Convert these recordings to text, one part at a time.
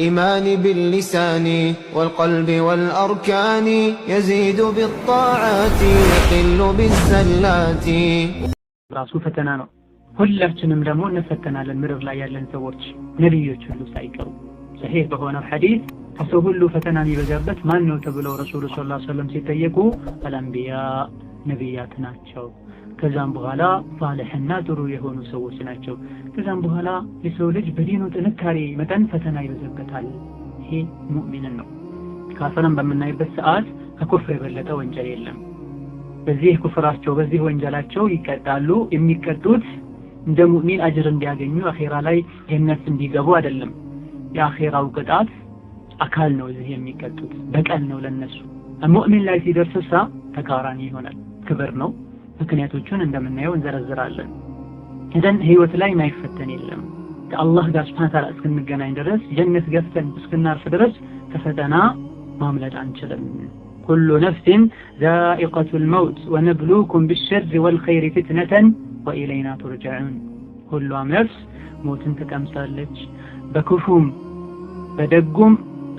إيمان باللسان والقلب والأركان يزيد بالطاعات يقل بالزلات ራሱ ፈተና ነው። ሁላችንም ደግሞ እንፈተናለን። ምድር ላይ ያለን ሰዎች ነብዮች ሁሉ ሳይቀሩ ሰሂህ በሆነው ሐዲስ ከሰው ሁሉ ፈተና የሚበዛበት ማን ነው ተብለው ረሱሉ ሰለላሁ ዐለይሂ ወሰለም ሲጠየቁ አልአንቢያ ነብያት ናቸው። ከዛም በኋላ ሷሊህና ጥሩ የሆኑ ሰዎች ናቸው። ከዛም በኋላ የሰው ልጅ በዲኑ ጥንካሬ መጠን ፈተና ይበዛበታል። ይሄ ሙእሚንን ነው። ካፈረን በምናይበት ሰዓት ከኩፍር የበለጠ ወንጀል የለም። በዚህ ኩፍራቸው በዚህ ወንጀላቸው ይቀጣሉ። የሚቀጡት እንደ ሙእሚን አጅር እንዲያገኙ አኺራ ላይ ጀነት እንዲገቡ አይደለም። የአኺራው ቅጣት አካል ነው። እዚህ የሚቀጡት በቀል ነው ለነሱ። ሙእሚን ላይ ሲደርስሳ ተቃራኒ ይሆናል። ክብር ነው። ምክንያቶቹን እንደምናየው እንዘረዝራለን። እደን ህይወት ላይ ማይፈተን የለም። ከአላህ ጋር ሱብሓነሁ ወተዓላ እስክንገናኝ ድረስ ጀነት ገብተን እስክናርፍ ድረስ ከፈተና ማምለጥ አንችልም። ኩሉ ነፍሲን ዛኢቀቱል መውት ወነብሉኩም ቢሸሪ ወልኸይሪ ፊትነተን ወኢለይና ቱርጀዑን። ሁሉም ነፍስ ሞትን ትቀምሳለች፣ በክፉም በደጉም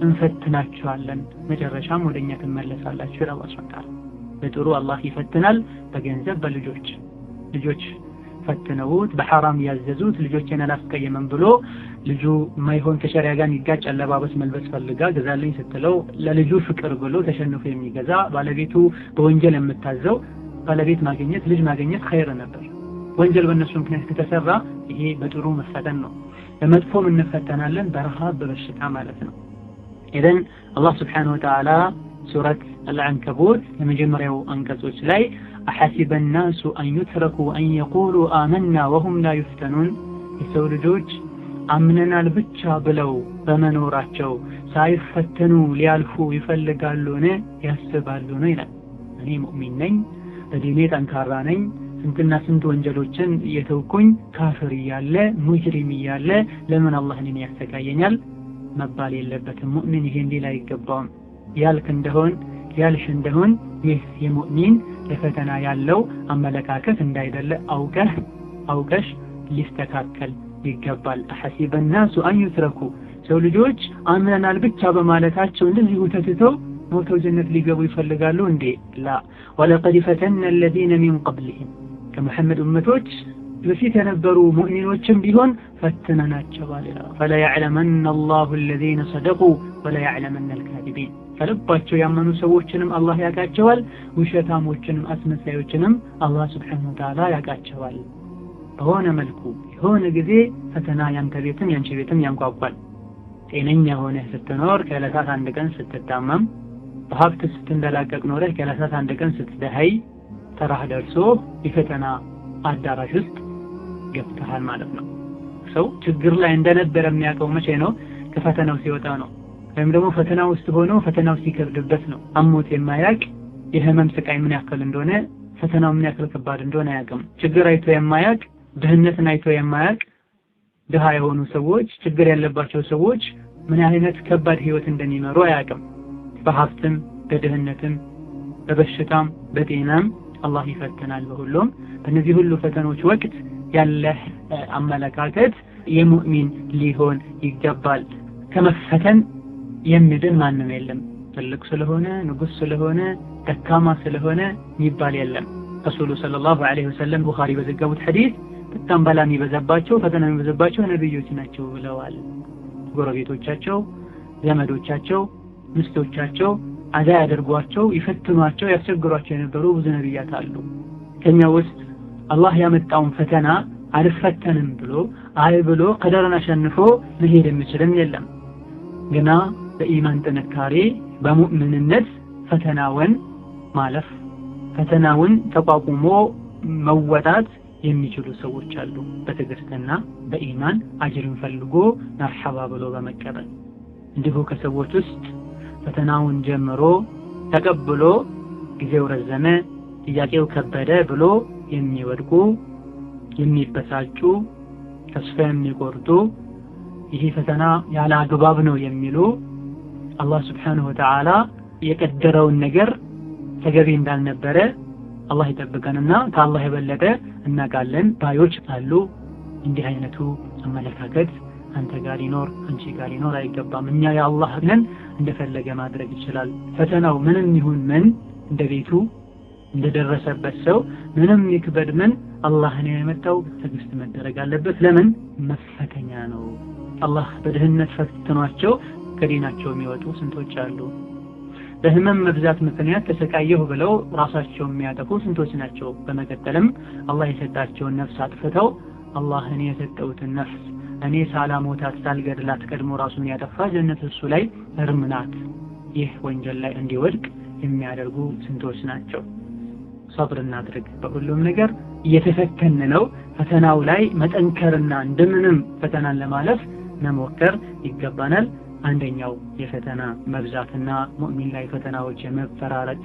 እንፈትናችኋለን፣ መጨረሻም ወደኛ ትመለሳላችሁ ይላል አላህ ሱብሓነሁ ወተዓላ። በጥሩ አላህ ይፈትናል፣ በገንዘብ በልጆች ፈትነውት በሐራም ያዘዙት ልጆችን አላስቀየመም ብሎ ልጁ ማይሆን ከሸሪዓ ጋር ይጋጭ አለባበስ መልበስ ፈልጋ ገዛልኝ ስትለው ለልጁ ፍቅር ብሎ ተሸንፎ የሚገዛ ባለቤቱ በወንጀል የምታዘው ባለቤት ማግኘት ልጅ ማግኘት ኸይር ነበር። ወንጀል በእነሱ ምክንያት ከተሰራ ይሄ በጥሩ መፈተን ነው። በመጥፎም እንፈተናለን፣ በረሃብ በበሽታ ማለት ነው። ኢዘን አላህ ሱብሓነሁ ወተዓላ ሱረት አልዐንከቡት የመጀመሪያው አንቀጾች ላይ أحسب الناس أن يتركوا أن يقولوا آمنا وهم لا يفتنون የሰው ልጆች አምነናል ብቻ ብለው በመኖራቸው ሳይፈተኑ ሊያልፉ ይፈልጋሉን ያስባሉን ይላል። እኔ ሙእሚን ነኝ፣ በዲኔ ጠንካራ ነኝ፣ ስንትና ስንት ወንጀሎችን እየተውኩኝ ካፍር እያለ ሙጅሪም እያለ ለምን አላህ እኔን ያሰቃየኛል መባል የለበትም። ሙእሚን ይሄን ሊል አይገባውም። ያልክ እንደሆን ያልሽ እንደሆን ይህ የሙእሚን ለፈተና ያለው አመለካከት እንዳይደለ አውቀሽ ሊስተካከል ይገባል። أحسب الناس أن يتركوا ሰው ልጆች አምነናል ብቻ በማለታቸው እንደዚህ ተትተው ሞተው ጀነት ሊገቡ ይፈልጋሉ እንዴ? ላ ወለቀድ ፈተና الذين من قبلهم ከመሐመድ ኡመቶች በፊት የነበሩ ሙእሚኖችም ቢሆን ፈተናናቸዋል። فلا يعلمن الله الذين صدقوا ولا يعلمن الكاذبين ከልባቸው ያመኑ ሰዎችንም አላህ ያቃቸዋል፣ ውሸታሞችንም አስመሳዮችንም አላህ ሱብሓነሁ ወተዓላ ያቃቸዋል። በሆነ መልኩ የሆነ ጊዜ ፈተና ያንተ ቤትም ያንቺ ቤትም ያንኳኳል። ጤነኛ ሆነህ ስትኖር ከዕለታት አንድ ቀን ስትታመም፣ በሀብት ስትንደላቀቅ ኖረህ ከዕለታት አንድ ቀን ስትደኸይ ተራህ ደርሶ የፈተና አዳራሽ ውስጥ ገብተሃል ማለት ነው። ሰው ችግር ላይ እንደነበረ የሚያውቀው መቼ ነው? ከፈተናው ሲወጣ ነው። ወይም ደግሞ ፈተና ውስጥ ሆኖ ፈተናው ሲከብድበት ነው። አሞት የማያውቅ የህመም ስቃይ ምን ያክል እንደሆነ፣ ፈተናው ምን ያክል ከባድ እንደሆነ አያውቅም። ችግር አይቶ የማያውቅ ድህነትን አይቶ የማያውቅ ድሃ የሆኑ ሰዎች፣ ችግር ያለባቸው ሰዎች ምን አይነት ከባድ ህይወት እንደሚመሩ አያውቅም። በሀብትም በድህነትም በበሽታም በጤናም አላህ ይፈትናል። በሁሉም በእነዚህ ሁሉ ፈተኖች ወቅት ያለህ አመለካከት የሙእሚን ሊሆን ይገባል። ከመፈተን የሚድን ማንም የለም። ትልቅ ስለሆነ ንጉስ ስለሆነ ደካማ ስለሆነ የሚባል የለም። ረሱሉ ሰለላሁ ዐለይሂ ወሰለም ቡኻሪ በዘገቡት ሐዲስ በጣም በላ የሚበዛባቸው ፈተና የሚበዛባቸው ነብዮች ናቸው ብለዋል። ጎረቤቶቻቸው፣ ዘመዶቻቸው፣ ሚስቶቻቸው አዛ ያደርጓቸው፣ ይፈትኗቸው፣ ያስቸግሯቸው የነበሩ ብዙ ነብያት አሉ። ከኛ ውስጥ አላህ ያመጣውን ፈተና አልፈተንም ብሎ አይ ብሎ ቀደርን አሸንፎ መሄድ የሚችልም የለም። ግና በኢማን ጥንካሬ በሙእምንነት ፈተናውን ማለፍ ፈተናውን ተቋቁሞ መወጣት የሚችሉ ሰዎች አሉ። በትዕግስትና በኢማን አጅርን ፈልጎ መርሐባ ብሎ በመቀበል እንዲሁ ከሰዎች ውስጥ ፈተናውን ጀምሮ ተቀብሎ ጊዜው ረዘመ፣ ጥያቄው ከበደ ብሎ የሚወድቁ የሚበሳጩ ተስፋ የሚቆርጡ ይሄ ፈተና ያለ አግባብ ነው የሚሉ አላህ ሱብሓነሁ ወተዓላ የቀደረውን ነገር ተገቢ እንዳልነበረ አላህ ይጠብቀንና ከአላህ የበለጠ እናውቃለን ባዮች አሉ። እንዲህ አይነቱ አመለካከት አንተ ጋር ይኖር አንቺ ጋር ይኖር አይገባም። እኛ የአላህ ነን እንደፈለገ ማድረግ ይችላል። ፈተናው ምንም ይሁን ምን እንደ ቤቱ እንደደረሰበት ሰው ምንም ይክበድ ምን አላህ ነው የመጣው ትዕግስት መደረግ አለበት። ለምን መፈተኛ ነው። አላህ በድህነት ፈትኗቸው ከዲናቸው የሚወጡ ስንቶች አሉ። በህመም መብዛት ምክንያት ተሰቃየሁ ብለው ራሳቸው የሚያጠፉ ስንቶች ናቸው። በመቀጠልም አላህ የሰጣቸውን ነፍስ አጥፍተው አላህ እኔ የሰጠሁትን ነፍስ እኔ ሳላሞታት ሳልገድላት ቀድሞ ራሱን ያጠፋ ጀነት እሱ ላይ እርም ናት። ይህ ወንጀል ላይ እንዲወድቅ የሚያደርጉ ስንቶች ናቸው። ሰብር እናድርግ። በሁሉም ነገር እየተፈተን ነው። ፈተናው ላይ መጠንከርና እንደምንም ፈተናን ለማለፍ መሞከር ይገባናል። አንደኛው የፈተና መብዛትና ሙእሚን ላይ ፈተናዎች የመፈራረቅ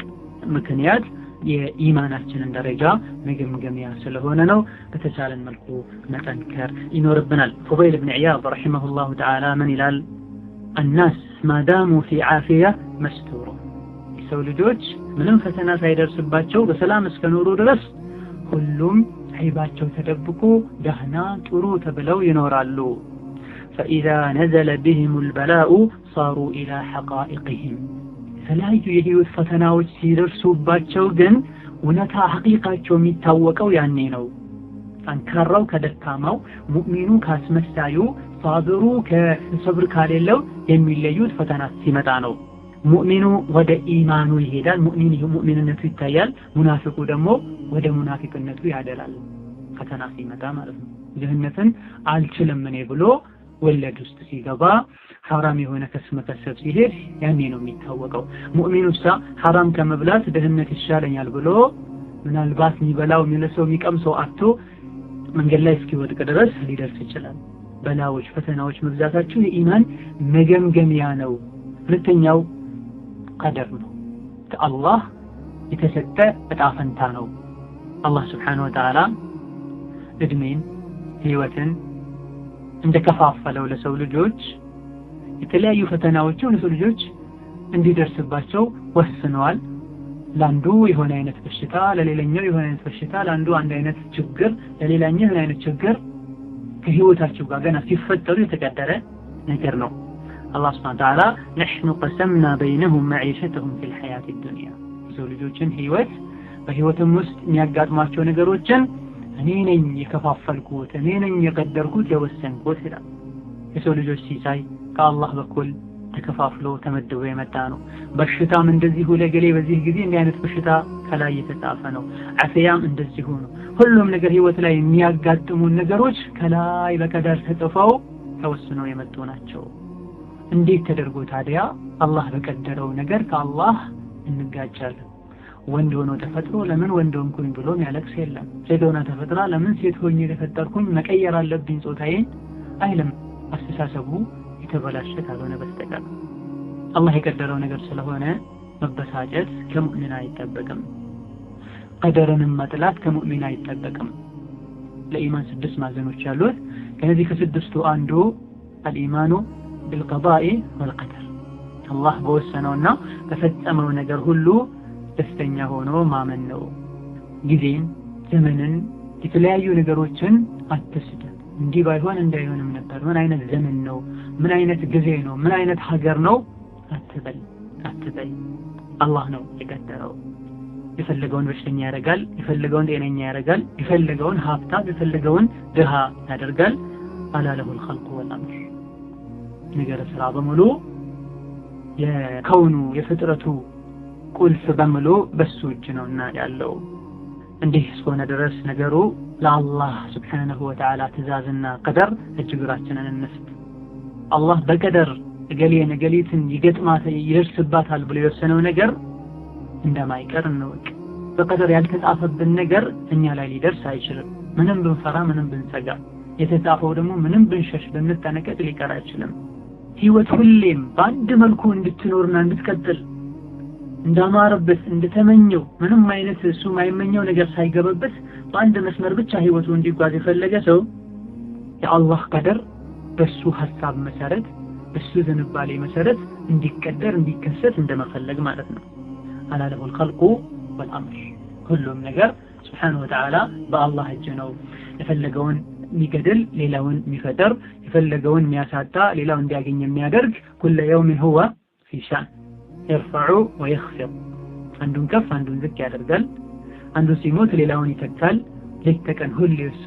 ምክንያት የኢማናችንን ደረጃ መገምገሚያ ስለሆነ ነው። በተቻለን መልኩ መጠንከር ይኖርብናል። ፉበይል ብን ዒያድ ረሒመሁላሁ ተዓላ ምን ይላል? الناس ما داموا في عافية مستور የሰው ልጆች ምንም ፈተና ሳይደርስባቸው በሰላም እስከኖሩ ድረስ ሁሉም ዐይባቸው ተደብቆ ደህና ጥሩ ተብለው ይኖራሉ። فإذا نزل بهم البلاء صاروا إلى حقائقهم የተለያዩ የህይወት ፈተናዎች ሲደርሱባቸው ግን እውነታ ሐቂቃቸው የሚታወቀው ያኔ ነው። ጠንካራው ከደካማው፣ ሙእሚኑ ካስመሳዩ፣ ሳብሩ ከሰብር ካሌለው የሚለዩት ፈተና ሲመጣ ነው። ሙእሚኑ ወደ ኢማኑ ይሄዳል፣ ሙእሚንነቱ ይታያል። ሙናፊቁ ደግሞ ወደ ሙናፊቅነቱ ያደላል። ፈተና ሲመጣ ማለት ነው። ድህነትን አልችልም እኔ ብሎ ወለድ ውስጥ ሲገባ ሐራም የሆነ ከስመከሰብ ሲሄድ ያኔ ነው የሚታወቀው። ሙእሚኑሳ ሐራም ከመብላት ድህነት ይሻለኛል ብሎ ምናልባት የሚበላው የሚለሰው የሚቀምሰው አጥቶ መንገድ ላይ እስኪወድቅ ድረስ ሊደርስ ይችላል። በላዎች ፈተናዎች መብዛታቸው የኢማን መገምገሚያ ነው። ሁለተኛው ቀደር ነው። ከአላህ የተሰጠ ዕጣ ፈንታ ነው። አላህ ስብሓነሁ ወተዓላ እድሜን ህይወትን እንደከፋፈለው ለሰው ልጆች የተለያዩ ፈተናዎችን ለሰው ልጆች እንዲደርስባቸው ወስነዋል። ለአንዱ የሆነ አይነት በሽታ፣ ለሌላኛው የሆነ አይነት በሽታ፣ ለአንዱ አንድ አይነት ችግር፣ ለሌላኛው የሆነ አይነት ችግር ከህይወታቸው ጋር ገና ሲፈጠሩ የተቀደረ ነገር ነው። አላህ ሱብሓነሁ ወተዓላ ነሕኑ ቀሰምና በይነሁም መዒሸተሁም ፊል ሐያቲ ዱንያ የሰው ልጆችን ህይወት በህይወትም ውስጥ የሚያጋጥሟቸው ነገሮችን እኔ ነኝ የከፋፈልኩት፣ እኔ ነኝ የቀደርኩት፣ የወሰንኩት ይላል። የሰው ልጆች ሲሳይ ከአላህ በኩል ተከፋፍሎ ተመድቦ የመጣ ነው። በሽታም እንደዚሁ ለገሌ በዚህ ጊዜ እንዲህ አይነት በሽታ ከላይ የተጻፈ ነው። አፍያም እንደዚሁ ነው። ሁሉም ነገር ህይወት ላይ የሚያጋጥሙን ነገሮች ከላይ በቀደር ተጽፈው ተወስነው የመጡ ናቸው። እንዴት ተደርጎ ታዲያ አላህ በቀደረው ነገር ከአላህ እንጋጫለን? ወንድ ሆኖ ተፈጥሮ ለምን ወንድ ሆንኩኝ ብሎ የሚያለቅስ የለም። ሴት ሆና ተፈጥራ ለምን ሴት ሆኜ ተፈጠርኩኝ መቀየር አለብኝ ጾታዬን አይልም። አስተሳሰቡ የተበላሸ ካልሆነ በስተቀር አላህ የቀደረው ነገር ስለሆነ መበሳጨት ከሙእሚን አይጠበቅም። ቀደርንም መጥላት ከሙእሚን አይጠበቅም። ለኢማን 6 ማዕዘኖች ያሉት ከነዚህ ከስድስቱ አንዱ አልኢማኑ ቢልቀዳኢ ወልቀደር አላህ በወሰነውና በፈጸመው ነገር ሁሉ ደስተኛ ሆኖ ማመን ነው። ጊዜን፣ ዘመንን፣ የተለያዩ ነገሮችን አትስድ። እንዲህ ባይሆን እንዳይሆንም ነበር፣ ምን አይነት ዘመን ነው፣ ምን አይነት ጊዜ ነው፣ ምን አይነት ሀገር ነው አትበል። አላህ ነው የቀደረው። የፈለገውን በሽተኛ ያደርጋል፣ የፈለገውን ጤነኛ ያደርጋል፣ የፈለገውን ሀብታም፣ የፈለገውን ድሃ ያደርጋል። አላ ለሁል ኸልቁ ወልአምር ነገር ስራ በሙሉ የከውኑ የፍጥረቱ ቁልፍ በሙሉ በሱ እጅ ነውና ያለው። እንዲህ እስከሆነ ድረስ ነገሩ ለአላህ ስብሓነሁ ወተዓላ ትእዛዝና ቀደር እጅግራችንን እንስጥ። አላህ በቀደር እገሌን እገሊትን ይገጥማት ይደርስባታል ብሎ የወሰነው ነገር እንደማይቀር እንወቅ። በቀደር ያልተጻፈብን ነገር እኛ ላይ ሊደርስ አይችልም። ምንም ብንፈራ ምንም ብንሰጋ፣ የተጻፈው ደግሞ ምንም ብንሸሽ ብንጠነቀቅ ሊቀር አይችልም። ህይወት ሁሌም በአንድ መልኩ እንድትኖርና እንድትቀጥል እንዳማረበት እንደተመኘው ምንም አይነት እሱ ማይመኘው ነገር ሳይገባበት በአንድ መስመር ብቻ ህይወቱ እንዲጓዝ የፈለገ ሰው የአላህ ቀደር በሱ ሐሳብ መሰረት በሱ ዝንባሌ መሰረት እንዲቀደር እንዲከሰት እንደመፈለግ ማለት ነው። አላ ለሁል ኸልቁ ወልአምር ሁሉም ነገር ስብሓነሁ ወተዓላ በአላህ እጅ ነው። የፈለገውን የሚገድል ሌላውን የሚፈጠር የፈለገውን የሚያሳጣ ሌላው እንዲያገኝ የሚያደርግ ኩለ የውምን ሁወ ፊ ሻን ይርፈዑ ወይኽፊድ አንዱን ከፍ አንዱን ዝቅ ያደርጋል አንዱ ሲሞት ሌላውን ይተካል ሌት ተቀን ሁሌ እሱ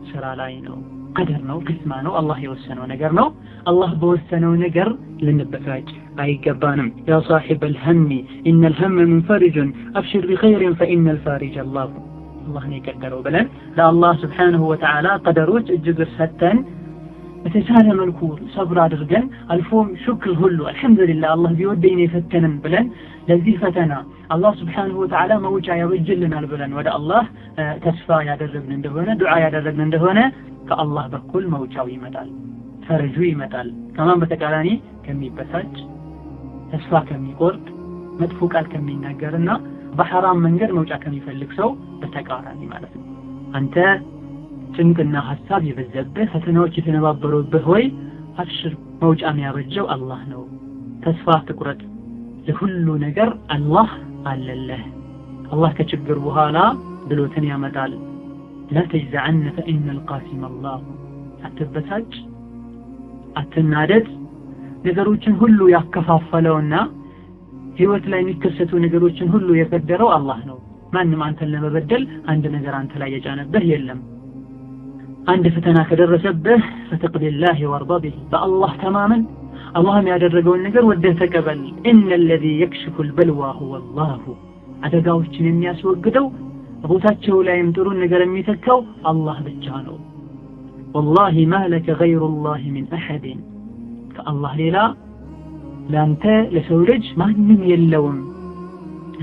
ስራ ላይ ነው ቀደር ነው ቅስማ ነው አላህ የወሰነው ነገር ነው አላህ በወሰነው ነገር ልንበሳጭ አይገባንም ያ صاحب الهم ان الهم منفرج ابشر بخير فان الفارج الله الله يقدروا ብለን ለአላህ Subhanahu Wa Ta'ala ቀደሮች እጅግ ሰተን በተቻለ መልኩ ሰብር አድርገን አልፎም ሽክር ሁሉ አልহামዱሊላህ አላህ ቢወደኝ የፈተነን ብለን ለዚህ ፈተና አላህ Subhanahu Wa Ta'ala መውጫ ያበጅልናል ብለን ወደ አላህ ተስፋ ያደረግን እንደሆነ ዱዓ ያደረግን እንደሆነ ከአላህ በኩል መውጫው ይመጣል ፈርጁ ይመጣል ከማን በተቃራኒ ከሚበሳጭ ተስፋ ከሚቆርጥ መጥፎ ቃል ከሚናገርና በሐራም መንገድ መውጫ ከሚፈልግ ሰው በተቃራኒ ማለት ነው አንተ ጭንቅና ሐሳብ የበዛብህ ፈተናዎች የተነባበሩብህ ወይ አብሽር መውጫ የሚያበጀው አላህ ነው ተስፋ አትቁረጥ ለሁሉ ነገር አላህ አለለህ አላህ ከችግር በኋላ ብሎትን ያመጣል لا تجزعن فإن القاسم الله አትበሳጭ አትናደድ ነገሮችን ሁሉ ያከፋፈለውና ህይወት ላይ የሚከሰቱ ነገሮችን ሁሉ የፈደረው አላህ ነው ማንም አንተን ለመበደል አንድ ነገር አንተ ላይ የጫነብህ የለም አንድ ፈተና ከደረሰብህ فتقبلله وارضى به በአላህ ተማመን አላህም ያደረገውን ነገር ወደህ ተቀበል ان الذي يكشف البلوى هو الله አደጋዎችን የሚያስወግደው ቦታቸው ላይም ጥሩ ነገር የሚተካው አላህ ብቻ ነው والله ما لك غير الله من احد ከአላህ ሌላ ላንተ ለሰው ልጅ ማንንም የለውም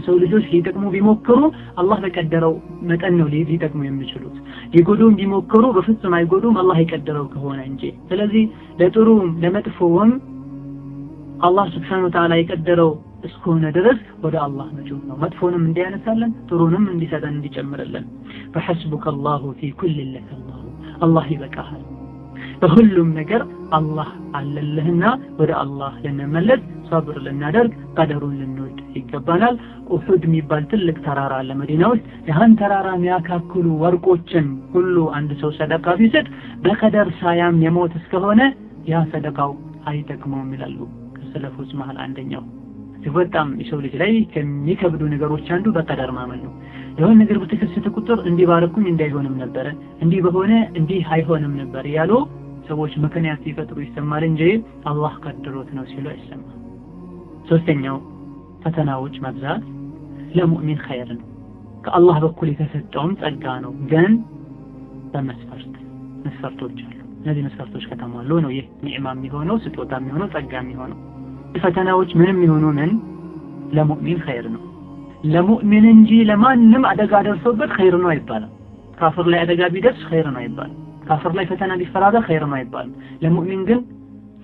ሰው ልጆች ሊጠቅሙ ቢሞክሩ አላህ በቀደረው መጠን ነው ሊጠቅሙ የሚችሉት ሊጎዱም ቢሞክሩ በፍጹም አይጎዱም አላህ የቀደረው ከሆነ እንጂ ስለዚህ ለጥሩም ለመጥፎም አላህ Subhanahu Wa Ta'ala የቀደረው እስከሆነ ድረስ ወደ አላህ መጮህ ነው መጥፎንም እንዲያነሳለን ጥሩንም እንዲሰጠን እንዲጨምርልን فحسبك الله في كل لك الله الله ይበቃሃል በሁሉም ነገር አላህ አለልህና ወደ አላህ ለነመለስ ሰብር ልናደርግ ቀደሩን ልንወድ ይገባናል ኡሁድ የሚባል ትልቅ ተራራ አለ መዲና ውስጥ ያን ተራራ የሚያካክሉ ወርቆችን ሁሉ አንድ ሰው ሰደቃ ቢሰጥ በቀደር ሳያም የሞት እስከሆነ ያ ሰደቃው አይጠቅመውም ይላሉ ከሰለፎች መሃል አንደኛው በጣም የሰው ልጅ ላይ ከሚከብዱ ነገሮች አንዱ በቀደር ማመን ነው የሆነ ነገር በተከሰተ ቁጥር እንዲህ ባረኩኝ እንዳይሆንም ነበር እንዲህ በሆነ እንዲህ አይሆንም ነበር ያሉ ሰዎች ምክንያት ሲፈጥሩ ይሰማል እንጂ አላህ ቀድሮት ነው ሲሉ አይሰማም ሶስተኛው ፈተናዎች መብዛት ለሙእሚን ኸይር ነው ከአላህ በኩል የተሰጠውም ጸጋ ነው ግን በመስፈርቶች አሉ እነዚህ መስፈርቶች ከተሟሉ ነው ይህ ኒዕማ የሚሆነው ስጦታ የሚሆነው ጸጋ የሚሆነው ፈተናዎች ምንም ይሆኑ ምን ለሙእሚን ኸይር ነው ለሙእሚን እንጂ ለማንም አደጋ ደርሶበት ኸይር ነው አይባልም ካፍር ላይ አደጋ ቢደርስ ኸይር ነው አይባልም ካፍር ላይ ፈተና ቢፈራዳ ኸይር ነው አይባልም ለሙእሚን ግን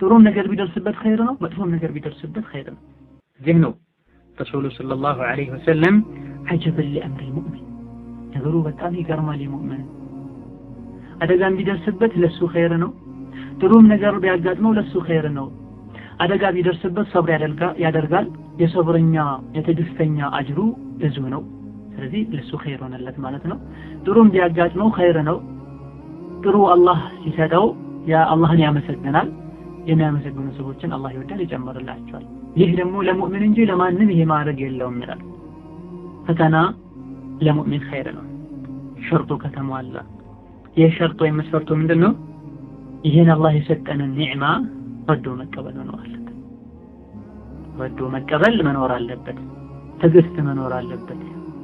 ጥሩ ነገር ቢደርስበት ኸይር ነው መጥፎ ነገር ቢደርስበት ኸይር ነው ይህ ነው ረሱሉ ሰለላሁ ዐለይሂ ወሰለም عجبا لأمر المؤمن ነገሩ በጣም ይገርማል የሙእሚን አደጋ ቢደርስበት ለሱ ኸይር ነው ጥሩም ነገር ቢያጋጥመው ለሱ ኸይር ነው አደጋ ቢደርስበት ሰብር ያደርጋል የሰብረኛ የተደስተኛ አጅሩ ብዙ ነው ስለዚህ ለሱ ኸይር ሆነለት ማለት ነው ጥሩም ቢያጋጥመው ኸይር ነው ጥሩ አላህ ሲሰጠው ያ አላህን ያመሰግናል የሚያመሰግኑ ሰዎችን አላህ ይወዳል ይጨምርላቸዋል ይህ ደግሞ ለሙእሚን እንጂ ለማንም ይሄ ማድረግ የለውም ይላል ፈተና ለሙእሚን ኸይር ነው ሸርጡ ከተሟላ የሸርጡ የመስፈርቱ ምንድነው ይሄን አላህ የሰጠንን ኒዕማ ወዶ መቀበል ነው አለበት ወዶ መቀበል መኖር አለበት ትዕግስት መኖር አለበት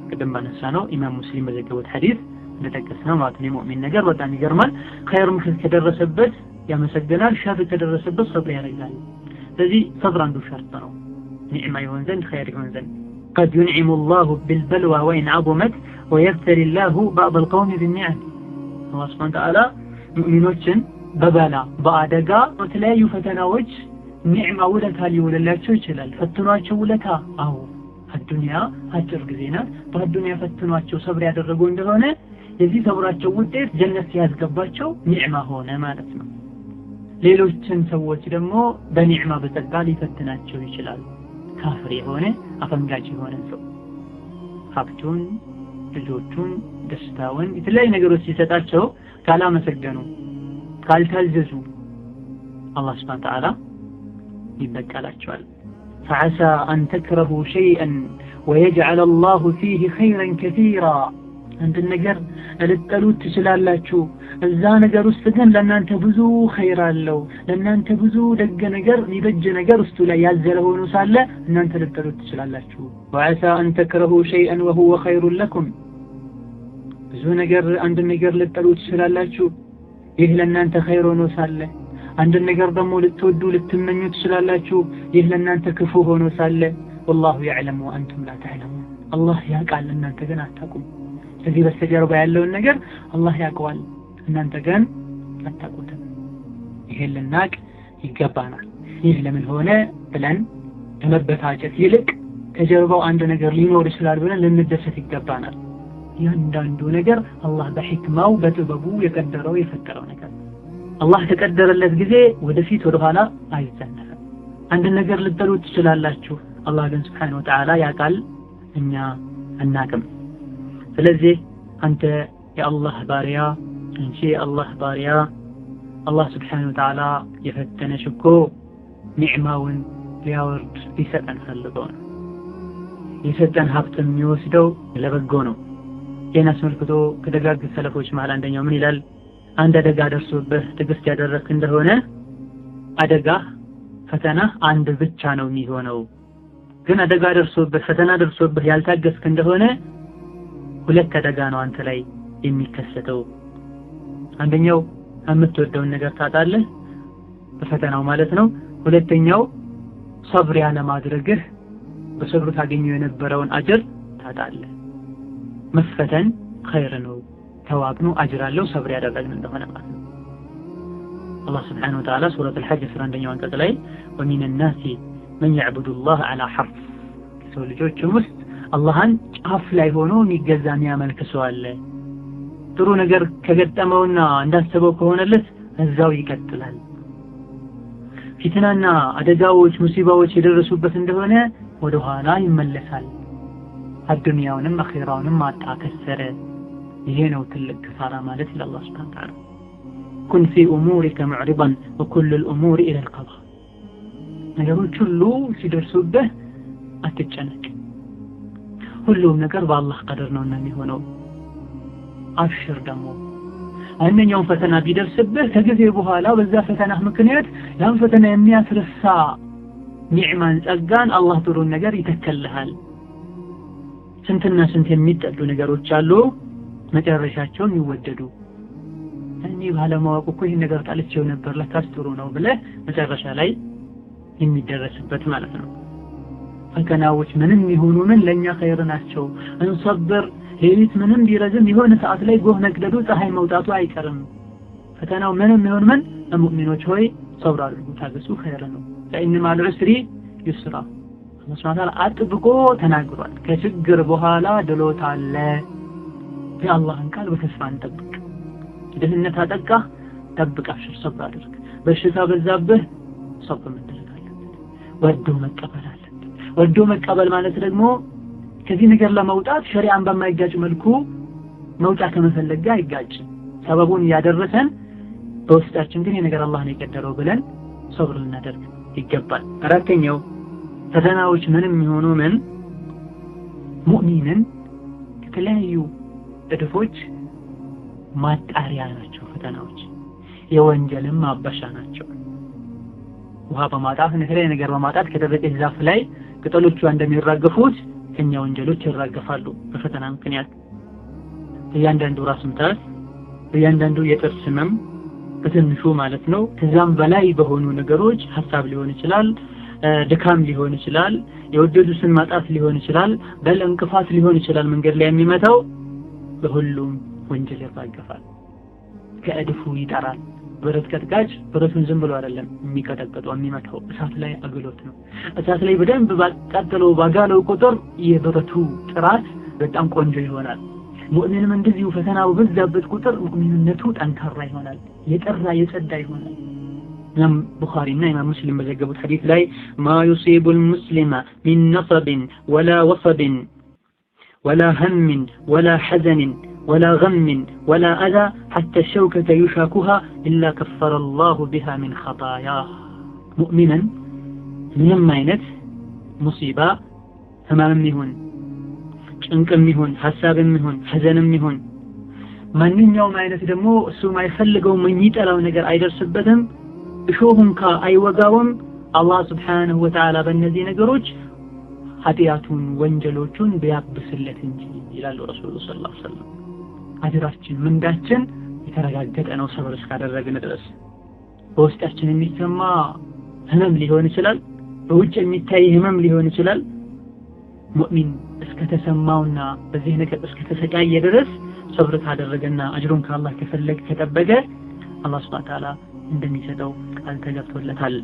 ቅድም ባነሳነው ኢማም ሙስሊም በዘገቡት ሐዲስ እንደተጠቀሰው ማለት ነው ሙእሚን ነገር በጣም ይገርማል ኸይርም ከደረሰበት ያመሰግናል ሸር ከደረሰበት ሰብር ያደርጋል ስለዚህ ሰብር አንዱ ሸርጥ ነው ኒዕማ ይሆን ዘንድ ኸይር ይሆን ዘንድ قد ينعم الله بالبلوى وإن عظمت ويبتلي الله بعض القوم بالنعم الله سبحانه وتعالى ሙእሚኖችን በበላ በአደጋ በተለያዩ ፈተናዎች ኒዕማ ውለታ ሊውልላቸው ይችላል ፈትኗቸው ውለታ አው አዱንያ አጭር ጊዜ ናት በአዱንያ ፈትኗቸው ሰብር ያደረጉ እንደሆነ የዚህ ሰብራቸው ውጤት ጀነት ያስገባቸው ኒዕማ ሆነ ማለት ነው ሌሎችን ሰዎች ደግሞ በኒዕማ በጸጋ ሊፈትናቸው ይችላል ካፍር የሆነ አፈንጋጭ የሆነ ሰው ሀብቱን ልጆቹን ደስታውን የተለያዩ ነገሮች ሲሰጣቸው ካላመሰገኑ ካልታዘዙ አላህ ሱብሓነሁ ወተዓላ ይበቀላቸዋል። فعسى أن تكرهوا شيئا ويجعل الله فيه خيرا كثيرا عند النجر ልትጠሉት ትችላላችሁ እዛ ነገር ውስጥ ግን ለእናንተ ብዙ ኸይር አለው ለእናንተ ብዙ ደግ ነገር የሚበጅ ነገር ውስጡ ላይ ያዘለ ሆኖ ሳለ እናንተ ልትጠሉት ትችላላችሁ። وعسى أن تكرهوا شيئا وهو خير لكم ብዙ ነገር አንድ ነገር ልትጠሉት ትችላላችሁ ይህ ለእናንተ ኸይር ሆኖ ሳለ አንድ ነገር ደግሞ ልትወዱ ልትመኙ ትችላላችሁ ይህ ለእናንተ ክፉ ሆኖ ሳለ والله يعلم وأنتم لا تعلمون الله ያውቃል እናንተ ግን አታውቁም። ስለዚህ በስተጀርባ ያለውን ነገር አላህ ያውቀዋል እናንተ ግን አታውቁትም። ይሄን ልናቅ ይገባናል። ይህ ለምን ሆነ ብለን ከመበታጨት ይልቅ ከጀርባው አንድ ነገር ሊኖር ይችላል ብለን ልንደሰት ይገባናል። ያንዳንዱ ነገር አላህ በሕክማው በጥበቡ የቀደረው የፈጠረው ነገር አላህ ተቀደረለት ጊዜ ወደፊት ወደ ኋላ አይዘነፍም። አንድ ነገር ልትጠሉት ትችላላችሁ አላህ ግን ሱብሓነሁ ወተዓላ ያውቃል እኛ አናውቅም። ስለዚህ አንተ የአላህ ባሪያ እንጂ የአላህ ባሪያ አላህ ሱብሓነሁ ወተዓላ የፈተነሽ እኮ ኒዕማውን ሊያወርድ ሊሰጠን ፈልገው ነው። የሰጠን ሀብት የሚወስደው ለበጎ ነው። ይህን አስመልክቶ ከደጋግ ሰለፎች መሃል አንደኛው ምን ይላል? አንድ አደጋ ደርሶብህ ትዕግስት ያደረግክ እንደሆነ አደጋ ፈተና አንድ ብቻ ነው የሚሆነው። ግን አደጋ ደርሶብህ ፈተና ደርሶብህ ያልታገስክ እንደሆነ ሁለት አደጋ ነው አንተ ላይ የሚከሰተው። አንደኛው የምትወደውን ነገር ታጣለህ በፈተናው ማለት ነው። ሁለተኛው ሰብር ያለ ማድረግህ በሰብሩ ታገኘው የነበረውን አጅር ታጣለህ። መፈተን ኸይር ነው ተዋብኑ አጅር አለው ሰብር ያደረግን እንደሆነ ማለት ነው። አላህ ሱብሓነሁ ወተዓላ ሱረቱ አልሐጅ 11ኛው አንቀጽ ላይ ومن الناس من يعبد الله على حرف ሰው ልጆችም ውስጥ አላህን ጫፍ ላይ ሆኖ የሚገዛ የሚያመልክ ሰው አለ። ጥሩ ነገር ከገጠመውና እንዳሰበው ከሆነለት እዛው ይቀጥላል። ፊትናና አደጋዎች ሙሲባዎች የደረሱበት እንደሆነ ወደ ኋላ ይመለሳል። አዱንያውንም አኺራውንም ማጣ ከሰረ። ይሄ ነው ትልቅ ክፋራ ማለት ለአላህ ሱብሓነሁ ወተዓላ ኩን ፊ ኡሙሪከ ሙዕሪضን ወኩሉ الأمور إلى القضاء ነገሮች ሁሉ ሲደርሱብህ አትጨነቅ ሁሉም ነገር በአላህ ቀደር ነውና የሚሆነው። አብሽር ደግሞ አንደኛው ፈተና ቢደርስብህ ከጊዜ በኋላ በዛ ፈተና ምክንያት ያን ፈተና የሚያስረሳ ኒዕማን ጸጋን አላህ ጥሩ ነገር ይተከልሃል። ስንትና ስንት የሚጠሉ ነገሮች አሉ መጨረሻቸው የሚወደዱ እኔ ባለማወቅ እኮ ይሄን ነገር ጣልቼው ነበር ለካስ ጥሩ ነው ብለህ መጨረሻ ላይ የሚደረስበት ማለት ነው። ፈተናዎች ምንም ይሁኑ ምን ለኛ ኸይር ናቸው። እንሰብር ሌሊት ምንም ቢረዝም የሆነ ሰዓት ላይ ጎህ ነግደዱ ፀሐይ መውጣቱ አይቀርም። ፈተናው ምንም ይሁን ምን ሙእሚኖች ሆይ ሰብር አድርጉ ታገሱ ኸይር ነው። ለኢን ማል ዑስሪ ይስራ አላህ ሱብሓነሁ ወተዓላ አጥብቆ ተናግሯል። ከችግር በኋላ ድሎት አለ። የአላህን ቃል በተስፋ እንጠብቅ። ድህነት አጠቃ ጠብቅ አብሽር ሰብር አድርግ። በሽታ በዛብህ ሰብር ማድረግ አለበት። ወዶ መቀበል አለበት። ወዶ መቀበል ማለት ደግሞ ከዚህ ነገር ለመውጣት ሸሪዓን በማይጋጭ መልኩ መውጣ ከመፈለግ ጋር አይጋጭ ሰበቡን ያደረሰን በውስጣችን ግን የነገር አላህ ነው የቀደረው ብለን ሰብር ልናደርግ ይገባል። አራተኛው ፈተናዎች ምንም ይሆኑ ምን ሙእሚንን ከተለያዩ እድፎች ማጣሪያ ናቸው። ፈተናዎች የወንጀልም ማበሻ ናቸው። ውሃ በማጣት የተለያየ ነገር በማጣት ከተበቀየ ዛፍ ላይ ቅጠሎቹ እንደሚራገፉት ከኛ ወንጀሎች ይራገፋሉ በፈተና ምክንያት። እያንዳንዱ ራስ ምታት እያንዳንዱ የጥርስ ህመም በትንሹ ማለት ነው ከዛም በላይ በሆኑ ነገሮች ሐሳብ ሊሆን ይችላል ድካም ሊሆን ይችላል የወደዱትን ማጣት ሊሆን ይችላል በል እንቅፋት ሊሆን ይችላል መንገድ ላይ የሚመታው በሁሉም ወንጀል ይራገፋል። ከእድፉ ይጠራል። ብረት ቀጥቃጭ ብረቱን ዝም ብሎ አይደለም የሚቀጠቅጠው የሚመታው እሳት ላይ አግሎት ነው። እሳት ላይ በደንብ ባቃጠለው ባጋለው ቁጥር የብረቱ ጥራት በጣም ቆንጆ ይሆናል። ሙእሚንም እንደዚሁ ፈተናው በዛበት ቁጥር ሙእሚንነቱ ጠንካራ ይሆናል፣ የጠራ የጸዳ ይሆናል። ኢማም ቡኻሪና ኢማም ሙስሊም በዘገቡት ሐዲስ ላይ ማ ዩሲቡል ሙስሊማ ሚን ነሰብን ወላ ወሰብን ወላ ሀምን ወላ ሐዘንን ولا غم ولا أذى حتى الشوكة يشاكها إلا كفر الله بها من خطاياه مؤمنا من المعينة مصيبة همام يهون ጭንቅም ይሁን ሐሳብም ይሁን ሐዘንም ይሁን ማንኛውም አይነት ደግሞ እሱ ማይፈልገው የሚጠላው ነገር አይደርስበትም እሾሁን አይወጋውም አላህ Subhanahu Wa Ta'ala በእነዚህ ነገሮች ኃጢያቱን ወንጀሎቹን ቢያብስለት እንጂ ይላል ረሱሉ ሰለላሁ ዐለይሂ ወሰለም አጅራችን ምንዳችን የተረጋገጠ ነው ሰብር እስካደረግን ድረስ በውስጣችን የሚሰማ ህመም ሊሆን ይችላል በውጭ የሚታይ ህመም ሊሆን ይችላል ሙእሚን እስከተሰማውና በዚህ ነገር እስከተሰቃየ ድረስ ሰብር ካደረገና አጅሩን ከአላህ ከፈለገ ከጠበቀ አላህ Subhanahu Wa Ta'ala እንደሚሰጠው ቃል ተገብቶለታል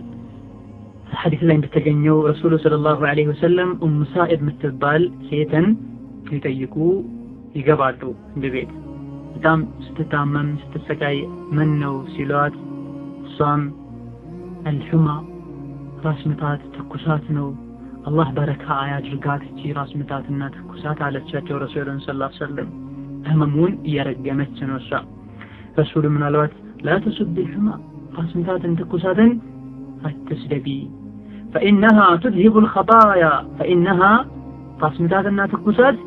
ሐዲስ ላይ እንደተገኘው ረሱሉ ሰለላሁ ዐለይሂ ወሰለም ሳኢድ ምትባል ሴትን ሊጠይቁ ይገባሉ በቤት በጣም ስትታመም ስትሰቃይ ምን ነው ሲሏት እሷም አልሁማ ራስ ምታት ትኩሳት ነው አላህ በረካ ያድርጋት እቺ ራስ ምታትና ትኩሳት አለቻቸው ረሱሉን ሰለላሁ ዐለይሂ ወሰለም ህመሙን እያረገመች ነው እሷ ረሱሉ ምናልባት لا تسب الحمى ራስ ምታትን ትኩሳትን አትስደቢ فإنها تذهب الخطايا فإنها ራስ ምታትና ትኩሳት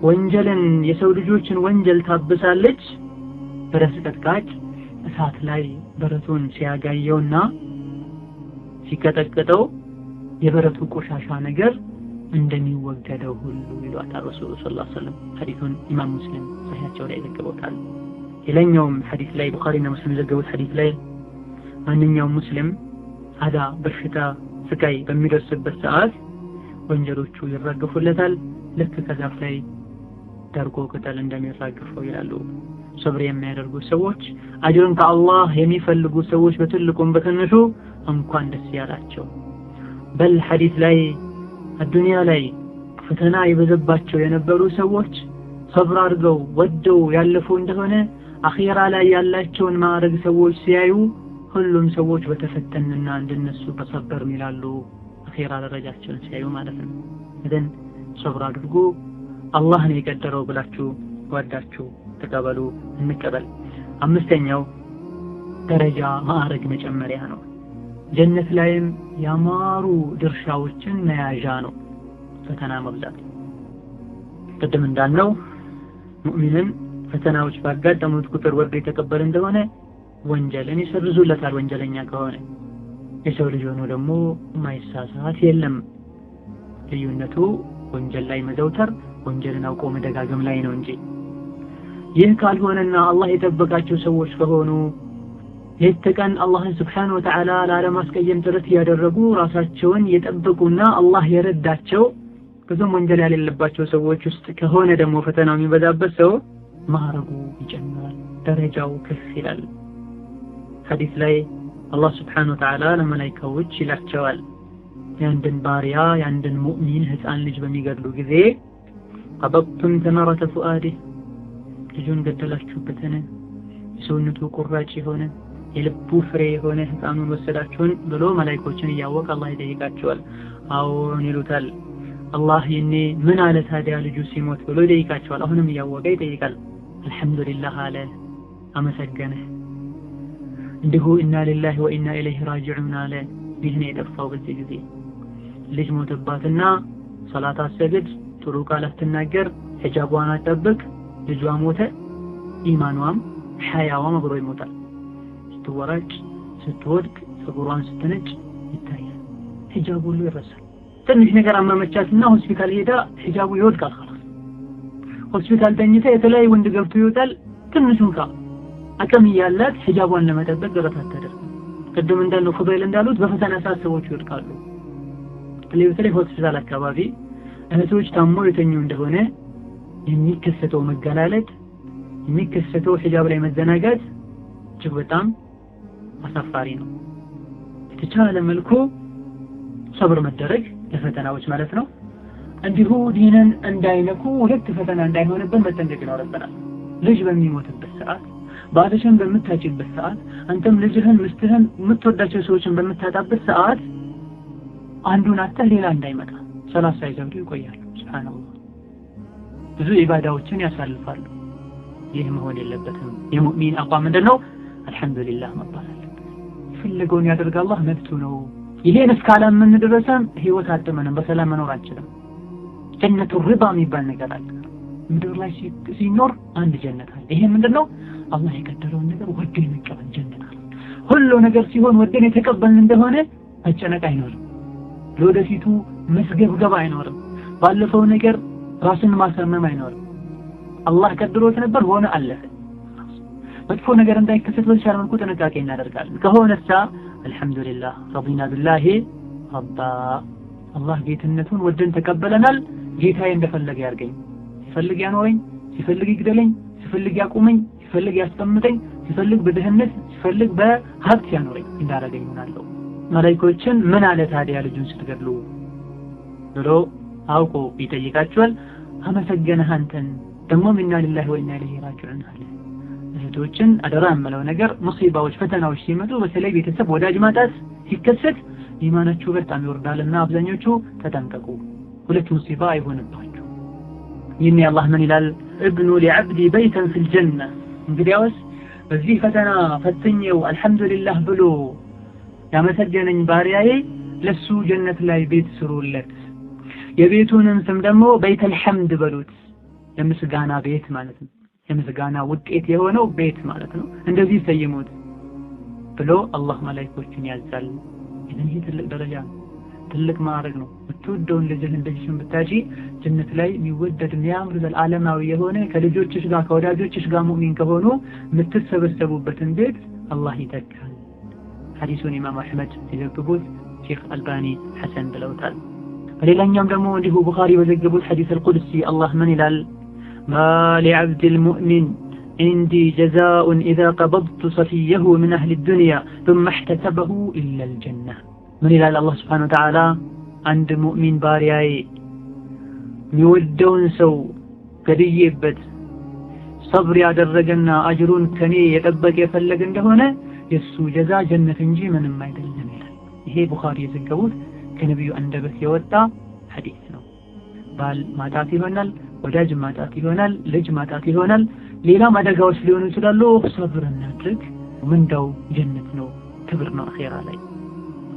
ወንጀልን የሰው ልጆችን ወንጀል ታብሳለች በረስ ቀጥቃጭ እሳት ላይ በረቱን ሲያጋየውና ሲቀጠቅጠው የበረቱ ቆሻሻ ነገር እንደሚወገደው ሁሉ ይሏታል ረሱሉ ሰለላሁ ዐለይሂ ወሰለም ሐዲሱን ኢማም ሙስሊም ሰሒሐቸው ላይ ዘግበውታል ሌላኛውም ሐዲስ ላይ ቡኻሪና ሙስሊም ዘገቡት ሐዲስ ላይ ማንኛውም ሙስሊም አዳ በሽታ ስቃይ በሚደርስበት ሰዓት ወንጀሎቹ ይራገፉለታል ልክ ከዛፍ ላይ ደርቆ ቅጠል እንደሚራገፈው ይላሉ ሰብር የሚያደርጉ ሰዎች አጅርን ከአላህ የሚፈልጉ ሰዎች በትልቁም በትንሹ እንኳን ደስ ያላቸው በል ሐዲስ ላይ አዱንያ ላይ ፈተና ይበዛባቸው የነበሩ ሰዎች ሰብር አድርገው ወደው ያለፉ እንደሆነ አኺራ ላይ ያላቸውን ማዕረግ ሰዎች ሲያዩ ሁሉም ሰዎች በተፈተንና እንደነሱ በሰበር ይላሉ አኺራ ደረጃቸውን ሲያዩ ማለት ነው እደን ሰብር አድርጉ አላህ ነው የቀደረው ብላችሁ ወዳችሁ ተቀበሉ እንቀበል አምስተኛው ደረጃ ማዕረግ መጨመሪያ ነው ጀነት ላይም ያማሩ ድርሻዎችን መያዣ ነው ፈተና መብዛት ቀደም እንዳልነው ሙእሚንን ፈተናዎች ባጋጠሙት ቁጥር ወርዶ የተቀበለ እንደሆነ ወንጀልን ይሰርዙለታል ወንጀለኛ ከሆነ የሰው ልጅ ሆኖ ደግሞ ማይሳሳት የለም ልዩነቱ ወንጀል ላይ መዘውተር ወንጀልን አውቆ መደጋገም ላይ ነው እንጂ ይህ ካልሆነና አላህ የጠበቃቸው ሰዎች ከሆኑ የተቀን አላህ Subhanahu Wa Ta'ala ላለማስቀየም ጥረት ያደረጉ ራሳቸውን የጠበቁና አላህ የረዳቸው ብዙም ወንጀል ያለባቸው ሰዎች ውስጥ ከሆነ ደግሞ ፈተናው የሚበዛበት ሰው ማዕረጉ ይጨምራል ደረጃው ከፍ ይላል ሐዲስ ላይ አላህ Subhanahu Wa Ta'ala ለመላእክቶች ይላቸዋል ያንድን ባሪያ ያንድን ሙእሚን ህፃን ልጅ በሚገድሉ ጊዜ قبضتم ثمرة فؤاده ልጁን ገደላችሁበትን ሰውነቱ ቁራጭ የሆነ የልቡ ፍሬ የሆነ ህፃኑን ወሰዳችሁን ብሎ መላእክቶችን ያወቀ አላህ ይጠይቃቸዋል አዎን ይሉታል አላህ ይኔ ምን አለ ታዲያ ልጁ ሲሞት ብሎ ይጠይቃቸዋል አሁንም ያወቀ ይጠይቃል አልহামዱሊላህ አለ አመሰገነ እንዲሁ ኢና ሊላሂ ወኢና ኢለይሂ ራጂዑን አለ ይህን የጠፋው በዚህ ጊዜ ልጅ ሞተባትና ሶላት አሰግድ ጥሩ ቃል አትናገር ሂጃቧን አትጠብቅ ልጇ ሞተ ኢማኗም ሐያዋም አብሮ ይሞታል ስትወራጭ ስትወድቅ ፀጉሯን ስትነጭ ይታያል ሂጃቡ ሁሉ ይረሳል ትንሽ ነገር አመመቻትና ሆስፒታል ሄዳ ሂጃቡ ይወድቃል خلاص ሆስፒታል ተኝታ የተለያየ ወንድ ገብቶ ይወጣል ትንሹን አቅም ያላት ሂጃቧን ለመጠበቅ ጥረት አታደርግ ቀደም እንዳለው ኹበይል እንዳሉት በፈተና ሰዓት ሰዎች ይወድቃሉ ለይተለ ሆስፒታል አካባቢ እህቶች ታሞ የተኙ እንደሆነ የሚከሰተው መገላለጥ የሚከሰተው ሂጃብ ላይ መዘናጋት እጅግ በጣም አሳፋሪ ነው የተቻለ መልኩ ሰብር መደረግ ለፈተናዎች ማለት ነው እንዲሁ ዲንን እንዳይነኩ ሁለት ፈተና እንዳይሆንብን መጠንቀቅ ይኖርብናል ልጅ በሚሞትበት ሰዓት ባለሽን በምታጭበት ሰዓት አንተም ልጅህን ምስትህን የምትወዳቸው ሰዎችን በምታጣበት ሰዓት አንዱን አጥተህ ሌላ እንዳይመጣ ሰላት ሳይሰግዱ ይቆያሉ ሱብሃንአላህ ብዙ ኢባዳዎችን ያሳልፋሉ ይህ መሆን የለበትም። የሙእሚን አቋም ምንድነው? አልሐምዱሊላህ መባል አለበት። የፈለገውን ያደርግ አላህ መብቱ ነው። ይሄን እስካላመን ድረስም ህይወት አጥመንም በሰላም መኖር አንችልም። ጀነቱ ሪዳ የሚባል ነገር አለ። ምድር ላይ ሲኖር አንድ ጀነት አለ። ይሄ ምንድነው? አላህ የቀደረውን ነገር ወደን መቀበል ጀነት አለ። ሁሉ ነገር ሲሆን ወደን የተቀበልን እንደሆነ መጨነቅ አይኖርም። ለወደፊቱ መስገብገብ አይኖርም። ባለፈው ነገር ራስን ማሰመም አይኖርም። አላህ ቀድሮት ነበር ሆነ አለፈ። መጥፎ ነገር እንዳይከሰት በተቻለ መልኩ ጥንቃቄ እናደርጋለን። ከሆነሳ አልሐምዱሊላህ ረዲና ቢላሂ ረባ፣ አላህ ጌትነቱን ወደን ተቀበለናል። ጌታዬ እንደፈለገ ያርገኝ፣ ሲፈልግ ያኖረኝ፣ ሲፈልግ ይግደለኝ፣ ሲፈልግ ያቁመኝ፣ ሲፈልግ ያስቀምጠኝ፣ ሲፈልግ በድህነት ሲፈልግ በሀብት ያኖረኝ እንዳረገኝ ሆናለሁ። መላእክቶችን ምን አለ ታዲያ ልጁን ስትገድሉ ብሎ አውቆ ይጠይቃቸዋል። አመሰገነህ አንተን ደግሞ ኢና ሊላሂ ወኢና ኢለይሂ ራጂዑን አለ። እህቶችን አደራ የምለው ነገር ሙሲባዎች፣ ፈተናዎች ሲመጡ በተለይ ቤተሰብ ወዳጅ ማጣት ሲከሰት ኢማናችሁ በጣም ይወርዳልና አብዛኞቹ ተጠንቀቁ። ሁለት ሙሲባ አይሆንባችሁ። ይህን አላህ ምን ይላል? እብኑ ሊዐብዲ በይተን ፊል ጀነ። እንግዲያውስ በዚህ ፈተና ፈትኜው አልሐምዱሊላህ ብሎ ያመሰገነኝ ባሪያዬ ለሱ ጀነት ላይ ቤት ስሩለት። የቤቱንም ስም ደግሞ በይተል ሐምድ በሉት። የምስጋና ቤት ማለት ነው። የምስጋና ውጤት የሆነው ቤት ማለት ነው። እንደዚህ ሰይሙት ብሎ አላህ መላእክቶችን ያዛል። ይህ ትልቅ ደረጃ ነው፣ ትልቅ ማዕረግ ነው። ብትወደውን ልጅህን ልጅሽን ብታጪ ጀነት ላይ የሚወደድ የሚያምር ዘላለማዊ የሆነ ከልጆችሽ ጋር ከወዳጆችሽ ጋር ሙእሚን ከሆኑ የምትሰበሰቡበትን ቤት አላህ ይተካል። ሐዲሱን ኢማም አሕመድ ሲዘግቡት ሼክ አልባኒ ሐሰን ብለውታል። በሌላኛውም ደግሞ እንዲሁ ቡኻሪ በዘገቡት ሐዲስ አልቁድሲ አላህ ምን ይላል? ማ ሊዐብዲል ሙእሚን عندي جزاء إذا قبضت صفيه من أهل الدنيا ثم احتسبه إلا الجنة. من إلى الله سبحانه وتعالى عند مؤمن بارياي يودون سو كريبت صبر ያደረገና አጅሩን ከኔ የጠበቀ የፈለገ እንደሆነ የሱ ጀዛ ጀነት እንጂ ምንም አይደለም ይላል። ይሄ ቡኻሪ የዘገቡት ከነብዩ አንደበት የወጣ ሐዲስ ነው። ባል ማጣት ይሆናል፣ ወዳጅ ማጣት ይሆናል፣ ልጅ ማጣት ይሆናል፣ ሌላም አደጋዎች ሊሆኑ ይችላሉ። ሰብር እናድርግ፣ ምንዳው ጀነት ነው፣ ክብር ነው አኺራ ላይ።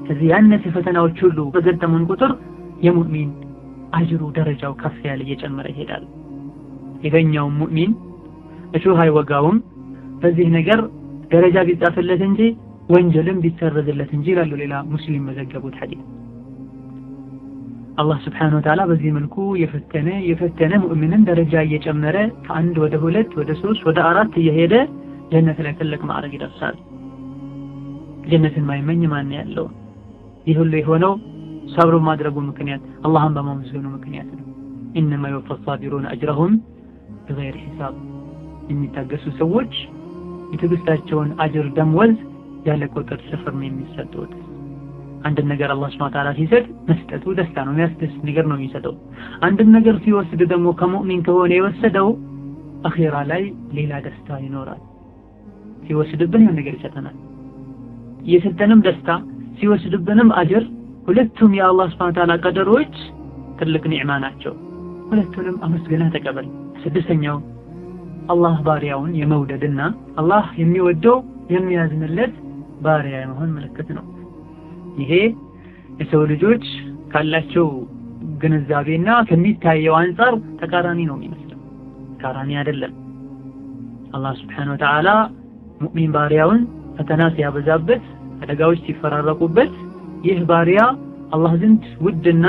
ከዚህ ያነሰ ፈተናዎች ሁሉ በገጠሙን ቁጥር የሙእሚን አጅሩ ደረጃው ከፍ ያለ እየጨመረ ይሄዳል። የገኛው ሙእሚን እሾህ አይወጋውም በዚህ ነገር ደረጃ ቢጻፍለት እንጂ ወንጀልም ቢሰረዝለት እንጂ ይላሉ ሌላ ሙስሊም መዘገቡት ሐዲስ። አላህ Subhanahu Wa Ta'ala በዚህ መልኩ የፈተነ ሙእሚንን ደረጃ እየጨመረ ከአንድ ወደ ሁለት ወደ ሶስት ወደ አራት እየሄደ ጀነት ላይ ትልቅ ማዕረግ ይደርሳል። ጀነትን ማይመኝ ማን ያለው? ይህ ሁሉ የሆነው ሰብር ማድረጉ ምክንያት አላህን በማመስገኑ ምክንያት ነው። ኢነማ ይወፋ الصابرون أجرهم بغير حساب። የሚታገሱ ሰዎች የትዕግስታቸውን አጅር ደምወዝ ያለ ቁጥር ስፍር ነው የሚሰጡት። አንድ ነገር አላህ Subhanahu Wa Ta'ala ሲሰጥ መስጠቱ ደስታ ነው፣ የሚያስደስት ነገር ነው የሚሰጠው። አንድ ነገር ሲወስድ ደግሞ ከሙእሚን ከሆነ የወሰደው አኺራ ላይ ሌላ ደስታ ይኖራል። ሲወስድብን የሆነ ነገር ይሰጠናል፣ የሰጠንም ደስታ ሲወስድብንም አጅር። ሁለቱም የአላህ Subhanahu Wa Ta'ala ቀደሮች ትልቅ ኒዕማ ናቸው። ሁለቱንም አመስግነህ ተቀበል። ስድስተኛው አላህ ባሪያውን የመውደድና አላህ የሚወደው የሚያዝንለት ባሪያ የመሆን ምልክት ነው። ይሄ የሰው ልጆች ካላቸው ግንዛቤና ከሚታየው አንፃር ተቃራኒ ነው የሚመስለው። ተቃራኒ አይደለም። አላህ Subhanahu Wa Ta'ala ሙእሚን ባሪያውን ፈተና ሲያበዛበት፣ አደጋዎች ሲፈራረቁበት ይህ ባሪያ አላህ ዘንድ ውድና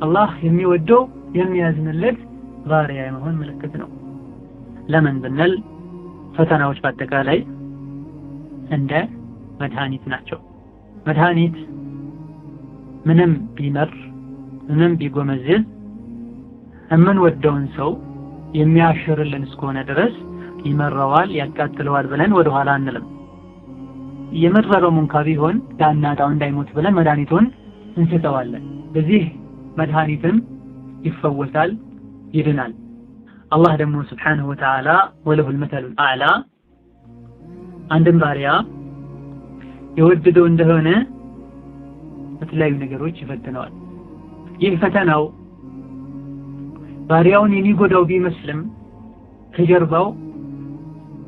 አላህ የሚወደው የሚያዝንለት ባሪያ የመሆን ምልክት ነው። ለምን ብንል ፈተናዎች በአጠቃላይ እንደ መድኃኒት ናቸው። መድኃኒት ምንም ቢመር ምንም ቢጎመዝዝ የምንወደውን ሰው የሚያሽርልን እስከሆነ ድረስ ይመረዋል፣ ያቃጥለዋል ብለን ወደ ኋላ አንልም። የመረረው ሙንካ ቢሆን ዳናጣው እንዳይሞት ብለን መድኃኒቱን እንሰጠዋለን። በዚህ መድኃኒትም ይፈወሳል፣ ይድናል። አላህ ደግሞ Subhanahu Wa Ta'ala ወለሁል መተሉል አዕላ አንድን ባሪያ የወደደው እንደሆነ በተለያዩ ነገሮች ይፈትነዋል። ይህ ፈተናው ባሪያውን የሚጎዳው ቢመስልም ከጀርባው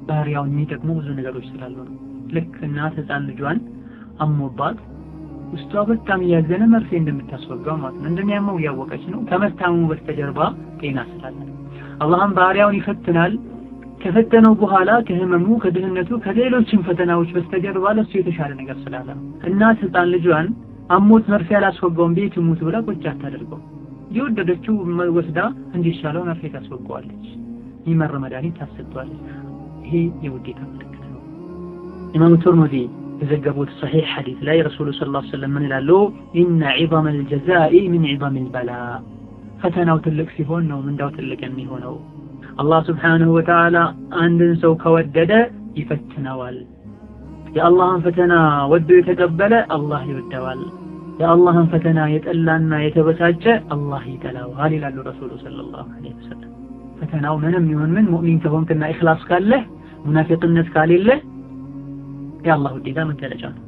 ባህሪያውን የሚጠቅሙ ብዙ ነገሮች ስላሉ ነው። ልክ እናት ህፃን ልጇን አሞባት ውስጧ በጣም እያዘነ መርፌ እንደምታስወጋው ማለት ነው። እንደሚያመው እያወቀች ነው። ከመታመሙ በስተጀርባ ጤና ስላለ አላህም ባህሪያውን ይፈትናል። ከፈተነው በኋላ ከህመሙ ከድህነቱ ከሌሎችም ፈተናዎች በስተጀርባ ለሱ የተሻለ ነገር ስላለ ነው። እናት ህፃን ልጇን አሞት መርፌ ያላስወጋውን ቤት ይሙት ብላ ቁጭ አታደርገው። የወደደችው ወስዳ እንዲሻለው መርፌ ታስወጋዋለች። ይመር መድኃኒት ታሰጥቷለች። ይሄ የውዴታ ምልክት ነው። ኢማሙ ቱርሙዚ በዘገቡት ሰሒህ ሐዲስ ላይ ረሱሉ ሰለላሁ ዐለይሂ ወሰለም ምን ይላሉ? ኢነ ዒዘመ አልጀዛኢ ሚን ዒዘሚ አልበላ። ፈተናው ትልቅ ሲሆን ነው ምንዳው ትልቅ የሚሆነው። አላህ ሱብሓነሁ ወተዓላ አንድን ሰው ከወደደ ይፈትነዋል። የአላህን ፈተና ወዶ የተቀበለ አላህ ይወደዋል። የአላህን ፈተና የጠላና የተበሳጨ አላህ ይጠላዋል ይላሉ ረሱሉ ሰለላሁ ዐለይሂ ወሰለም። ፈተናው ምንም ይሁን ምን ሙእሚን ከሆንክና ኢኽላስ ካለህ ሙናፊቅነት ካሌለ የአላህ ውዴታ መገለጫ ነው።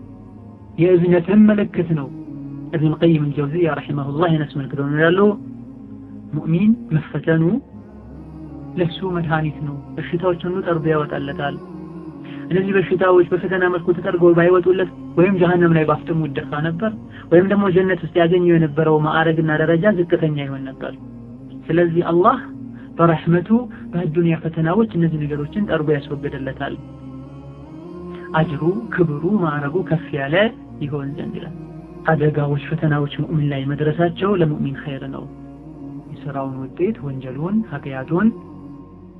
የእዝነትም ምልክት ነው። ኢብኑል ቀይም አልጀውዚያ ረሒመሁላህ ያስመልክተው ይላሉ ሙእሚን መፈተኑ ለሱ መድኃኒት ነው። በሽታዎችን ሁሉ ጠርጎ ያወጣለታል። እነዚህ በሽታዎች በፈተና መልኩ ተጠርገው ባይወጡለት ወይም ጀሃነም ላይ ባፍጥሙ ይደፋ ነበር፣ ወይም ደግሞ ጀነት ውስጥ ያገኘው የነበረው ማዕረግና ደረጃ ዝቅተኛ ይሆን ነበር። ስለዚህ አላህ በረሕመቱ በዱንያ ፈተናዎች እነዚህ ነገሮችን ጠርጎ ያስወግድለታል። አጅሩ ክብሩ ማዕረጉ ከፍ ያለ ይሆን ዘንድ ይላል። አደጋዎች ፈተናዎች ሙእሚን ላይ መድረሳቸው ለሙእሚን ኸይር ነው። የሥራውን ውጤት ወንጀሉን ኃጢአቱን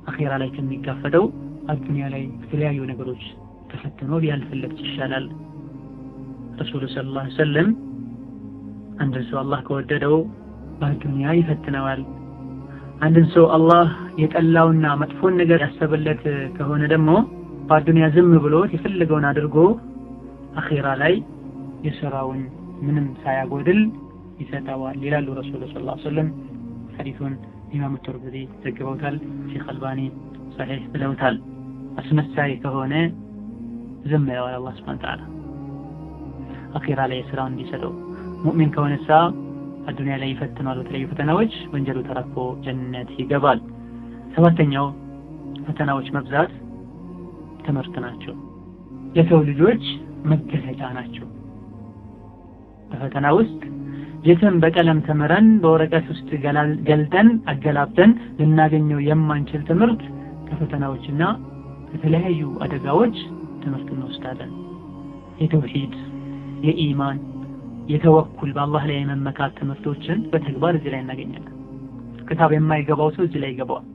አኺራ ላይ ከሚጋፈጠው አዱንያ ላይ የተለያዩ ነገሮች ተፈትኖ ቢያልፍለት ይሻላል። ረሱሉ ሰለላሁ ዐለይሂ ወሰለም አንድን ሰው አላህ ከወደደው በዱንያ ይፈትነዋል። አንድን ሰው አላህ የጠላውና መጥፎን ነገር ያሰበለት ከሆነ ደግሞ በዱንያ ዝም ብሎት የፈለገውን አድርጎ አኺራ ላይ የሥራውን ምንም ሳያጎድል ይሰጠዋል ይላሉ ረሱሉ ሰለላሁ ዐለይሂ ወሰለም። ሐዲሱን ኢማሙ ቱርሙዚ ዘግበውታል። ሼኽ አልባኒ ሰሒህ ብለውታል። አስመሳይ ከሆነ ዝም ይለዋል አላህ ሱብሓነሁ ወተዓላ አኺራ ላይ ስራውን እንዲሰጠው። ሙእሚን ከሆነሳ አዱንያ ላይ ይፈትነዋል በተለያዩ ፈተናዎች፣ ወንጀሉ ተረፎ ጀነት ይገባል። ሰባተኛው ፈተናዎች መብዛት ትምህርት ናቸው። የሰው ልጆች መገለጫ ናቸው። በፈተና ውስጥ የትም በቀለም ተምረን በወረቀት ውስጥ ገልጠን አገላብጠን ልናገኘው የማንችል ትምህርት ከፈተናዎችና ከተለያዩ አደጋዎች ትምህርት እንወስዳለን። የተውሂድ፣ የኢማን፣ የተወኩል በአላህ ላይ የመመካት ትምህርቶችን በተግባር እዚህ ላይ እናገኛለን። ክታብ የማይገባው ሰው እዚህ ላይ ይገባዋል።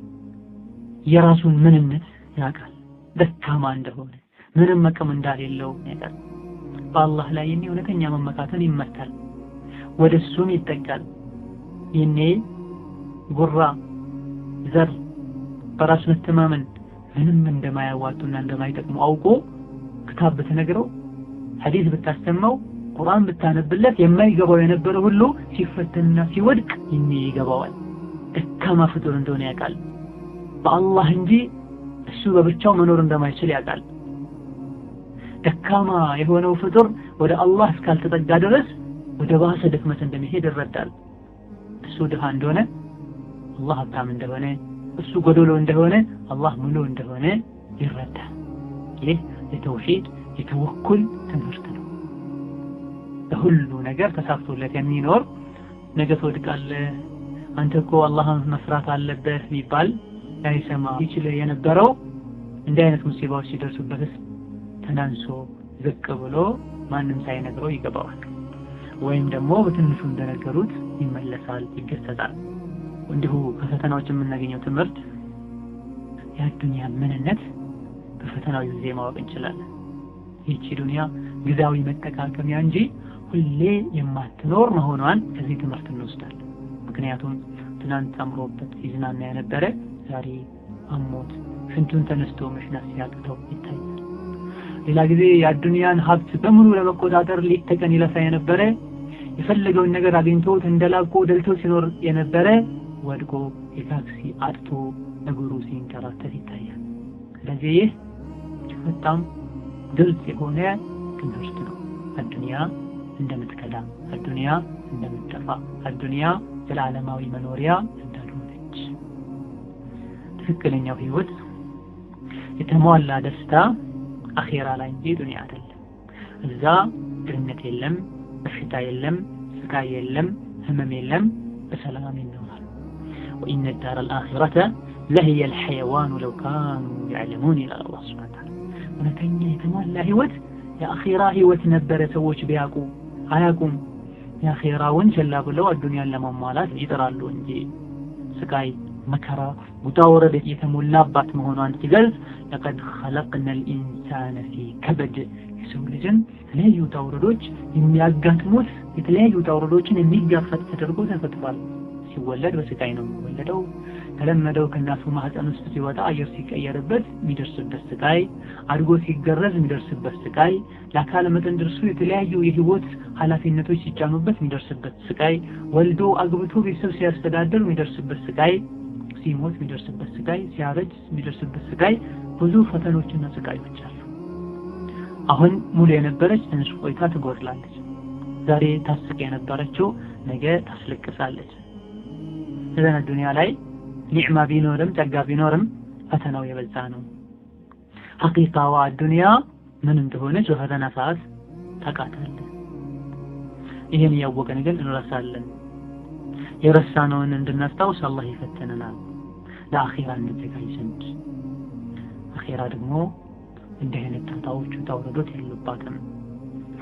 የራሱን ምንነት ያውቃል። ደካማ እንደሆነ ምንም መቀም እንዳሌለው ያውቃል። በአላህ ላይ የኔ እውነተኛ መመካትን ይመታል፣ ወደሱም ይጠጋል። የኔ ጉራ ዘር በራስ መተማመን ምንም እንደማያዋጡና እንደማይጠቅሙ አውቆ ክታብ ብትነግረው ሐዲስ ብታስተማው ቁርአን ብታነብለት የማይገባው የነበረ ሁሉ ሲፈተንና ሲወድቅ የኔ ይገባዋል። ደካማ ፍጡር እንደሆነ ያውቃል። በአላህ እንጂ እሱ በብቻው መኖር እንደማይችል ያውቃል። ደካማ የሆነው ፍጡር ወደ አላህ እስካልተጠጋ ድረስ ወደ ባሰ ድክመት እንደሚሄድ ይረዳል። እሱ ድሃ እንደሆነ አላህ ሀብታም እንደሆነ፣ እሱ ጎዶሎ እንደሆነ አላህ ሙሉ እንደሆነ ይረዳል። ይህ የተውሂድ የተወኩል ትምህርት ነው። ለሁሉ ነገር ተሳክቶለት የሚኖር ነገ ትወድቃለህ አንተ እኮ አላህን መፍራት አለበት ቢባል ላይሰማ ይችል የነበረው እንዲህ አይነት ሙሲባዎች ሲደርሱበት ተናንሶ ዝቅ ብሎ ማንም ሳይነግረው ይገባዋል። ወይም ደግሞ በትንሹ እንደነገሩት ይመለሳል፣ ይገሰጻል። እንዲሁ ከፈተናዎች የምናገኘው ትምህርት የዱንያ ምንነት በፈተናው ጊዜ ማወቅ እንችላለን። ይህች ዱንያ ጊዜያዊ መጠቃቀሚያ እንጂ ሁሌ የማትኖር መሆኗን ከዚህ ትምህርት እንወስዳለን። ምክንያቱም ትናንት አምሮበት ሲዝናና የነበረ ዛሬ አሞት ሽንቱን ተነስቶ መሽናት ሲያቅተው ይታያል። ሌላ ጊዜ የዱንያን ሀብት በሙሉ ለመቆጣጠር ሌት ተቀን ይለፋ የነበረ የፈለገውን ነገር አግኝቶ ተንደላቆ ደልቶ ሲኖር የነበረ ወድቆ የታክሲ አጥቶ እግሩ ሲንከራተት ይታያል። ስለዚህ ይህ በጣም ግልጽ የሆነ ትምህርት ነው። አዱንያ እንደምትከዳ፣ አዱንያ እንደምትጠፋ፣ አዱንያ ዘላለማዊ መኖሪያ እንዳልሆነች፣ ትክክለኛው ህይወት የተሟላ ደስታ አኺራ ላይ እንጂ ዱንያ አይደለም። እዛ ድህነት የለም፣ በሽታ የለም፣ ስቃይ የለም፣ ህመም የለም፣ በሰላም ይኖራል። وإن الدار الآخرة لهي الحيوان لو كانوا يعلمون إلى الله سبحانه وتعالى ونتኛ የተሟላ ህይወት የአኺራ ህይወት ነበረ ሰዎች ቢያውቁ አያውቁም። የአኺራውን ቸላ ብለው አዱንያን ለማሟላት ይጥራሉ እንጂ ስቃይ መከራ ውጣ ወረድ የተሞላባት መሆኗን ሲገልጽ لقد خلقنا الإنسان في كبد የሰው ልጅን የተለያዩ ውጣ ወረዶች የሚያጋጥሙት የተለያዩ ውጣ ወረዶችን የሚጋፈጥ ተደርጎ ተፈጥሯል። ሲወለድ በስቃይ ነው የሚወለደው። ተለመደው ከእናቱ ማህፀን ውስጥ ሲወጣ አየር ሲቀየርበት የሚደርስበት ስቃይ፣ አድጎ ሲገረዝ የሚደርስበት ስቃይ፣ ለአካለ መጠን ደርሶ የተለያዩ የህይወት ኃላፊነቶች ሲጫኑበት የሚደርስበት ስቃይ፣ ወልዶ አግብቶ ቤተሰብ ሲያስተዳድር የሚደርስበት ስቃይ፣ ሲሞት የሚደርስበት ስቃይ፣ ሲያረጅ የሚደርስበት ስቃይ፣ ብዙ ፈተኖችና ስቃዮች አሉ። አሁን ሙሉ የነበረች ትንሽ ቆይታ ትጎድላለች። ዛሬ ታስቅ የነበረችው ነገ ታስለቅሳለች። እዛና ዱንያ ላይ ኒዕማ ቢኖርም ጸጋ ቢኖርም ፈተናው የበዛ ነው። ሐቂቃዋ ዱንያ ምን እንደሆነች በፈተና ሰዓት ታውቃታለህ። ይሄን ያወቀን ግን እንረሳለን። የረሳነውን እንድናስታውስ አላህ ይፈተነናል ለአኺራ እንዘጋጅ ዘንድ። አኺራ ደግሞ እንዲህ አይነት ጣጣዎች ተውረዶት የሉባትም።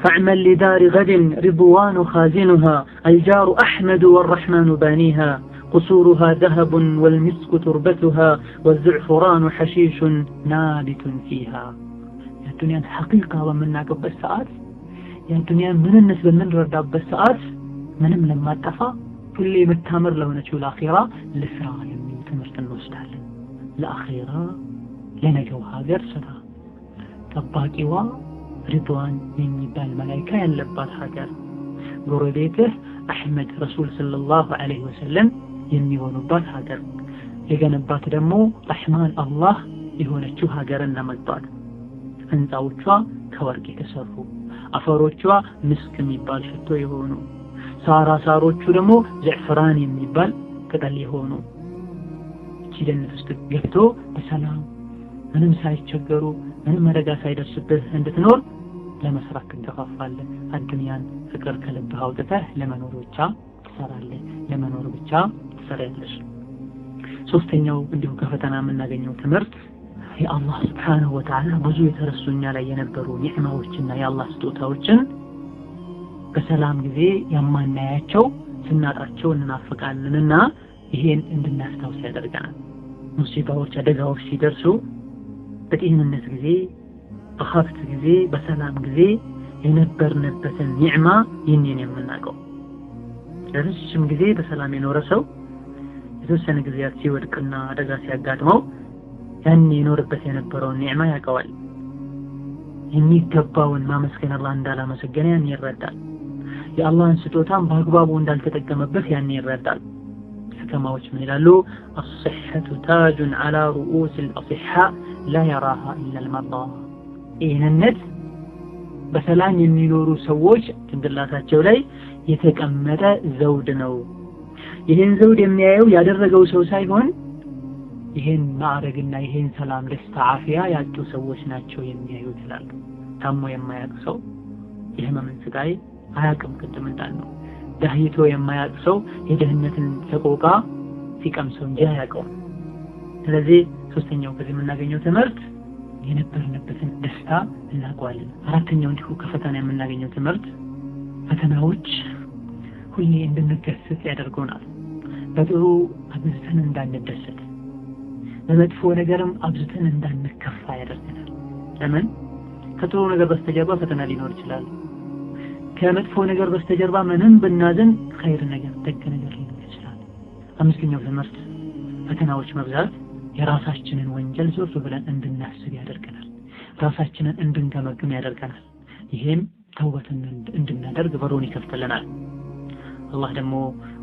فاعمل لدار غد رضوان خازنها الجار أحمد والرحمن بانيها قصورها ذهب والمسك تربتها والزعفران حشيش نابت فيها. يا الدنيا حقيقة ومن ناقب الساعات يا الدنيا من النسبة من رداب الساعات من لما اتفى كل متامر له نشو الأخيرة لسرع يمين تمرت النوستال الأخيرة لنجو هاجر سدا طباقوا رضوان من يبال ملايكة يلبات هاجر قربيته أحمد رسول صلى الله عليه وسلم የሚሆኑባት ሀገር የገነባት ደግሞ ረህማን አላህ የሆነችው ሀገርና መጣት ህንጻዎቿ ከወርቅ የተሰሩ አፈሮቿ ምስክ የሚባል ሽቶ የሆኑ ሳሮቹ ደግሞ ዘዕፍራን የሚባል ቅጠል የሆኑ ጀነት ውስጥ ገብቶ በሰላም ምንም ሳይቸገሩ ምንም አደጋ ሳይደርስብህ እንድትኖር ለመስራት ትገፋፋለህ። አዱንያን ፍቅር ከልብህ አውጥተህ ለመኖር ብቻ ትሰራለህ፣ ለመኖር ብቻ ትሰራለሽ። ሶስተኛው እንዲሁ ከፈተና የምናገኘው ትምህርት የአላህ Subhanahu Wa Ta'ala ብዙ የተረሱኛ ላይ የነበሩ ኒዕማዎችና የአላህ ስጦታዎችን በሰላም ጊዜ የማናያቸው ስናጣቸው እናፍቃለንና ይሄን እንድናስታውስ ያደርገናል። ሙሲባዎች አደጋዎች ሲደርሱ በጤንነት ጊዜ በሀብት ጊዜ በሰላም ጊዜ የነበርንበትን ኒዕማ ይህንን የምናውቀው ለረጅም ጊዜ በሰላም የኖረ ሰው የተወሰነ ጊዜያት ሲወድቅና አደጋ ሲያጋጥመው ያን የኖርበት የነበረውን ኒዕማ ያውቀዋል። የሚገባውን ማመስገን አላህ እንዳላመሰገነ ያን ይረዳል። የአላህን ስጦታን በአግባቡ እንዳልተጠቀመበት ያን ይረዳል። ሕከማዎች ምን ይላሉ? الصحة تاج على رؤوس الأصحاء لا يراها إلا المرضى። ይህንነት በሰላም የሚኖሩ ሰዎች ጭንቅላታቸው ላይ የተቀመጠ ዘውድ ነው። ይሄን ዘውድ የሚያየው ያደረገው ሰው ሳይሆን ይሄን ማዕረግና ይሄን ሰላም ደስታ አፊያ ያጡ ሰዎች ናቸው የሚያዩት ይላሉ። ታሞ የማያውቅ ሰው የህመምን ስቃይ አያውቅም። ቅድም እንዳልነው ዳህይቶ የማያውቅ ሰው የደህንነትን ሰቆቃ ሲቀምሰው እንጂ አያውቀውም። ስለዚህ ሶስተኛው ከዚህ የምናገኘው ትምህርት የነበርንበትን ደስታ እናውቀዋለን። አራተኛው እንዲሁ ከፈተና የምናገኘው ትምህርት ፈተናዎች ሁሌ እንድንገሰጽ ያደርጉናል። በጥሩ አብዝተን እንዳንደሰት፣ በመጥፎ ነገርም አብዝተን እንዳንከፋ ያደርገናል። ለምን? ከጥሩ ነገር በስተጀርባ ፈተና ሊኖር ይችላል። ከመጥፎ ነገር በስተጀርባ ምንም ብናዘን ኸይር ነገር ደግ ነገር ሊኖር ይችላል። አምስተኛው ትምህርት ፈተናዎች መብዛት የራሳችንን ወንጀል ዞር ብለን እንድናስብ ያደርገናል። ራሳችንን እንድንገመግም ያደርገናል። ይሄም ተውበትን እንድናደርግ በሩን ይከፍትልናል። አላህ ደግሞ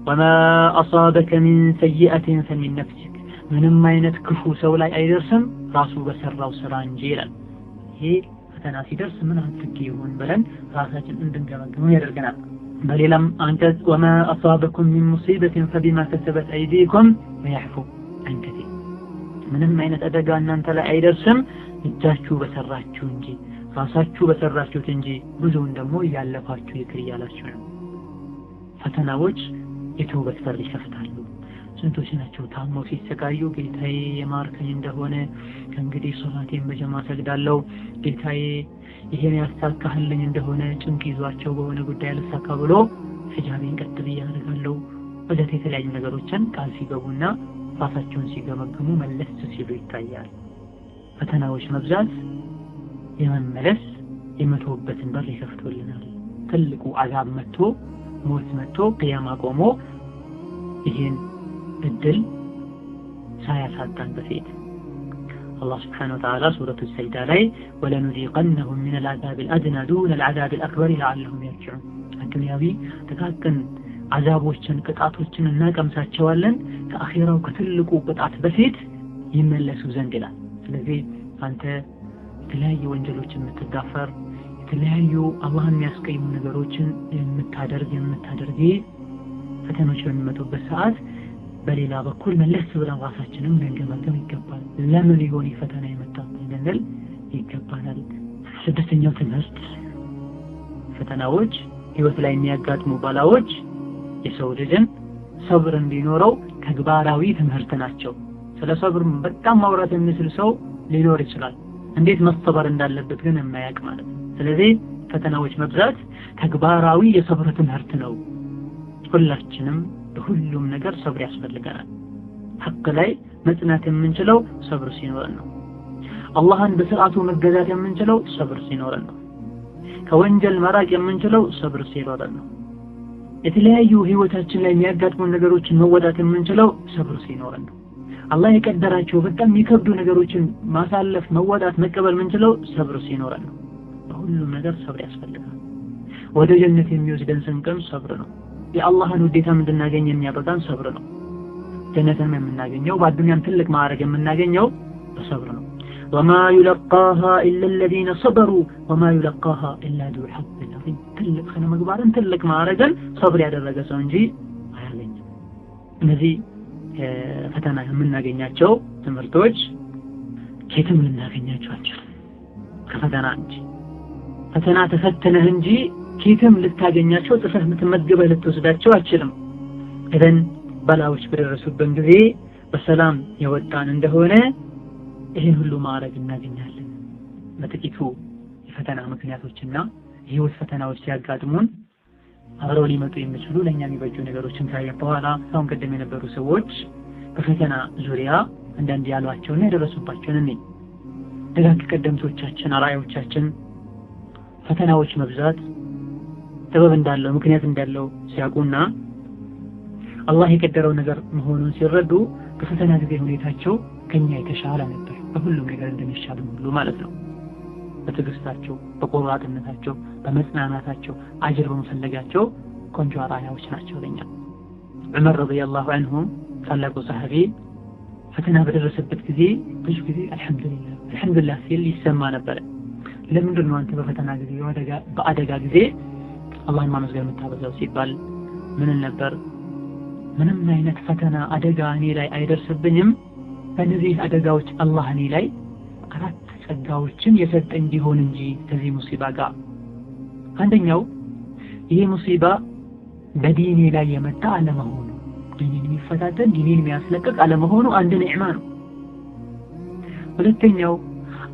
وما أصابك من سيئة فمن نفسك ምንም አይነት ክፉ ሰው ላይ አይደርስም ራሱ በሰራው ስራ እንጂ ይላል። ይሄ ፈተና ሲደርስ ምን አድርጌ ይሆን ብለን ራሳችን እንድንገመግም ያደርገናል። በሌላም አንቀጽ وما أصابكم من مصيبة فبما كسبت أيديكم ويعفو عن كثير ምንም አይነት አደጋ እናንተ ላይ አይደርስም እጃችሁ በሰራችሁ እንጂ ራሳችሁ በሰራችሁት እንጂ ብዙውን ደግሞ ያለፋችሁ ይቅር እያላችሁ ነው። ፈተናዎች የተውበት በር ይከፍታሉ። ስንቶች ናቸው ታመው ሲሰቃዩ ጌታዬ የማርከኝ እንደሆነ ከእንግዲህ ሶላቴን በጀማ ሰግዳለሁ፣ ጌታዬ ይሄን ያሳካህልኝ እንደሆነ ጭንቅ ይዟቸው በሆነ ጉዳይ አልሳካ ብሎ ሂጃቤን ቀጥ ብዬ አደርጋለሁ ወዘተ የተለያዩ ነገሮችን ቃል ሲገቡና ራሳቸውን ሲገመግሙ መለስ ሲሉ ይታያል። ፈተናዎች መብዛት የመመለስ የመተውበትን በር ይከፍቶልናል። ትልቁ አዛብ መጥቶ ሞት መጥቶ ቅያማ ቆሞ ይሄን እድል ሳያሳጣን በፊት አላህ ስብሓነሁ ወተዓላ ሱረቱ ሰይዳ ላይ ወለኑዚቀነሁም ሚነል ዐዛቢል አድና ዱነል ዐዛቢል አክበር ለዐለሁም የርጂዑን ዱንያዊ ጥቃቅን አዛቦችን ቅጣቶችን እናቀምሳቸዋለን ከአኺራው ከትልቁ ቅጣት በፊት ይመለሱ ዘንድ ይላል። ስለዚህ አንተ የተለያዩ ወንጀሎችን የምትጋፈር የተለያዩ አላህን የሚያስቀይሙ ነገሮችን የምታደርጊ ፈተኖች በሚመጡበት ሰዓት በሌላ በኩል መለስ ብለን ራሳችንን ልንገመግም ይገባል። ለምን ይሆን ፈተና የመጣው ልንል ይገባናል። ስድስተኛው ትምህርት ፈተናዎች ህይወት ላይ የሚያጋጥሙ ባላዎች የሰው ልጅን ሰብር እንዲኖረው ተግባራዊ ትምህርት ናቸው። ስለ ሰብር በጣም ማውራት የሚችል ሰው ሊኖር ይችላል፣ እንዴት መሰበር እንዳለበት ግን የማያውቅ ማለት ነው። ስለዚህ ፈተናዎች መብዛት ተግባራዊ የሰብር ትምህርት ነው። ሁላችንም በሁሉም ነገር ሰብር ያስፈልገናል። ሐቅ ላይ መጽናት የምንችለው ሰብር ሲኖረን ነው። አላህን በስርዓቱ መገዛት የምንችለው ሰብር ሲኖረን ነው። ከወንጀል መራቅ የምንችለው ሰብር ሲኖረን ነው። የተለያዩ ህይወታችን ላይ የሚያጋጥሙ ነገሮችን መወጣት የምንችለው ሰብር ሲኖረን ነው። አላህ የቀደራቸው በጣም የሚከብዱ ነገሮችን ማሳለፍ መወጣት መቀበል የምንችለው ሰብር ሲኖረን ነው። በሁሉም ነገር ሰብር ያስፈልጋል። ወደ ጀነት የሚወስደን ስንቅም ሰብር ነው። የአላህን ውዴታ እንድናገኝ የሚያበቃን ሰብር ነው። ጀነትን የምናገኘው በአዱንያም ትልቅ ማዕረግ የምናገኘው በሰብር ነው። وما يلقاها إلا الذين صبروا وما يلقاها إلا ذو حظ عظيم ትልቅ ስነ ምግባርን ትልቅ ማዕረግን ሰብር ያደረገ ሰው እንጂ አያገኝም። እነዚህ ፈተና የምናገኛቸው ትምህርቶች ከየትም ልናገኛቸው አንችልም ከፈተና እንጂ። ፈተና ተፈተነህ እንጂ ከየትም ልታገኛቸው ጥፈህ የምትመገበህ ልትወስዳቸው አትችልም። እዘን በላዎች በደረሱበት ጊዜ በሰላም የወጣን እንደሆነ ይሄን ሁሉ ማዕረግ እናገኛለን። በጥቂቱ የፈተና ምክንያቶችና የህይወት ፈተናዎች ሲያጋጥሙን አብረው ሊመጡ የሚችሉ ለኛ የሚበጁ ነገሮችን ካየን በኋላ አሁን ቀደም የነበሩ ሰዎች በፈተና ዙሪያ አንዳንድ ያሏቸውና የደረሱባቸውን እኔ ደጋግ ቀደምቶቻችን አርአያዎቻችን ፈተናዎች መብዛት ሰበብ እንዳለው ምክንያት እንዳለው ሲያውቁና አላህ የቀደረው ነገር መሆኑን ሲረዱ በፈተና ጊዜ ሁኔታቸው ከኛ የተሻለ ነበር። በሁሉም ነገር እንደሚሻል ሁሉ ማለት ነው። በትዕግስታቸው፣ በቆራጥነታቸው፣ በመጽናናታቸው፣ አጅር በመፈለጋቸው ቆንጆ አርአያዎች ናቸው ለኛ። ዑመር ረዲየላሁ ዐንሁ ታላቁ ሰሃቢ ፈተና በደረሰበት ጊዜ ብዙ ጊዜ አልሐምዱሊላህ ሲል ይሰማ ነበር። ለምንድን ነው አንተ በፈተና ጊዜ በአደጋ ጊዜ አላህን ማመስገን የምታበዛው ሲባል ምን ነበር? ምንም አይነት ፈተና አደጋ እኔ ላይ አይደርስብኝም፣ በእነዚህ አደጋዎች አላህ እኔ ላይ አራት ጸጋዎችን የሰጠኝ ቢሆን እንጂ ከዚህ ሙሲባ ጋር። አንደኛው ይሄ ሙሲባ በዲኔ ላይ የመጣ አለመሆኑ፣ ዲኔን የሚፈታተን ዲኔን የሚያስለቅቅ አለመሆኑ አንድ ኒዕማ ነው። ሁለተኛው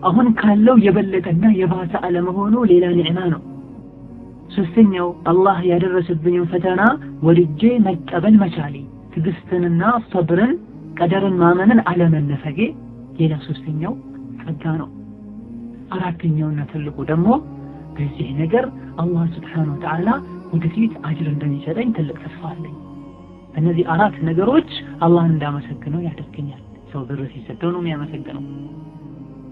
አሁን ካለው የበለጠና የባሰ አለመሆኑ ሌላ ኒዕማ ነው። ሶስተኛው አላህ ያደረሰብኝን ፈተና ወልጄ መቀበል መቻሌ፣ ትዕግስትንና ሰብርን ቀደርን ማመንን አለመነፈጌ ሌላ ሶስተኛው ጸጋ ነው። አራተኛውና ትልቁ ደግሞ በዚህ ነገር አላህ Subhanahu Wa Ta'ala ወደፊት አጅር እንደሚሰጠኝ ትልቅ ተስፋ አለኝ። እነዚህ አራት ነገሮች አላህን እንዳመሰግነው ያደርገኛል። ሰው ብር ሲሰጠው ነው የሚያመሰግነው፣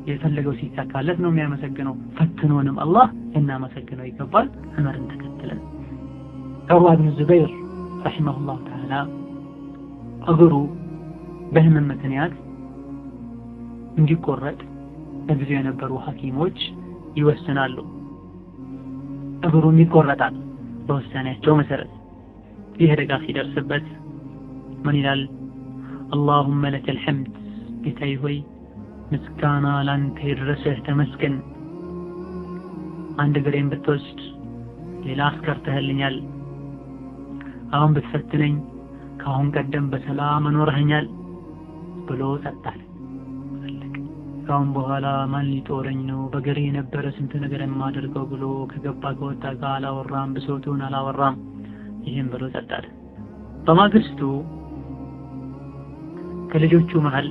የፈለገው ሲሳካለት ነው የሚያመሰግነው። ፈትኖንም አላህ እናመሰግነው ይገባል። ዑመርን ተከትለን ዑርዋ ብን ዙበይር ረሂመሁላህ ተዓላ እግሩ በህመም ምክንያት እንዲቆረጥ በጊዜው የነበሩ ሐኪሞች ይወስናሉ። እግሩም ይቆረጣል በውሳኔያቸው መሰረት። ይህ አደጋ ሲደርስበት ምን ይላል? اللهم لك الحمد ጌታዬ ሆይ ምስጋና ላንተ ይድረስህ ተመስገን። አንድ እግሬን ብትወስድ ሌላ አስቀርተህልኛል። አሁን ብትፈትነኝ ከአሁን ቀደም በሰላም አኖረኸኛል ብሎ ጸጣል። ካሁን በኋላ ማን ሊጦረኝ ነው? በግሬ የነበረ ስንት ነገር የማደርገው ብሎ ከገባ ከወጣ ጋር አላወራም፣ ብሶቱን አላወራም። ይህም ብሎ ጸጣል። በማግስቱ ከልጆቹ መሃል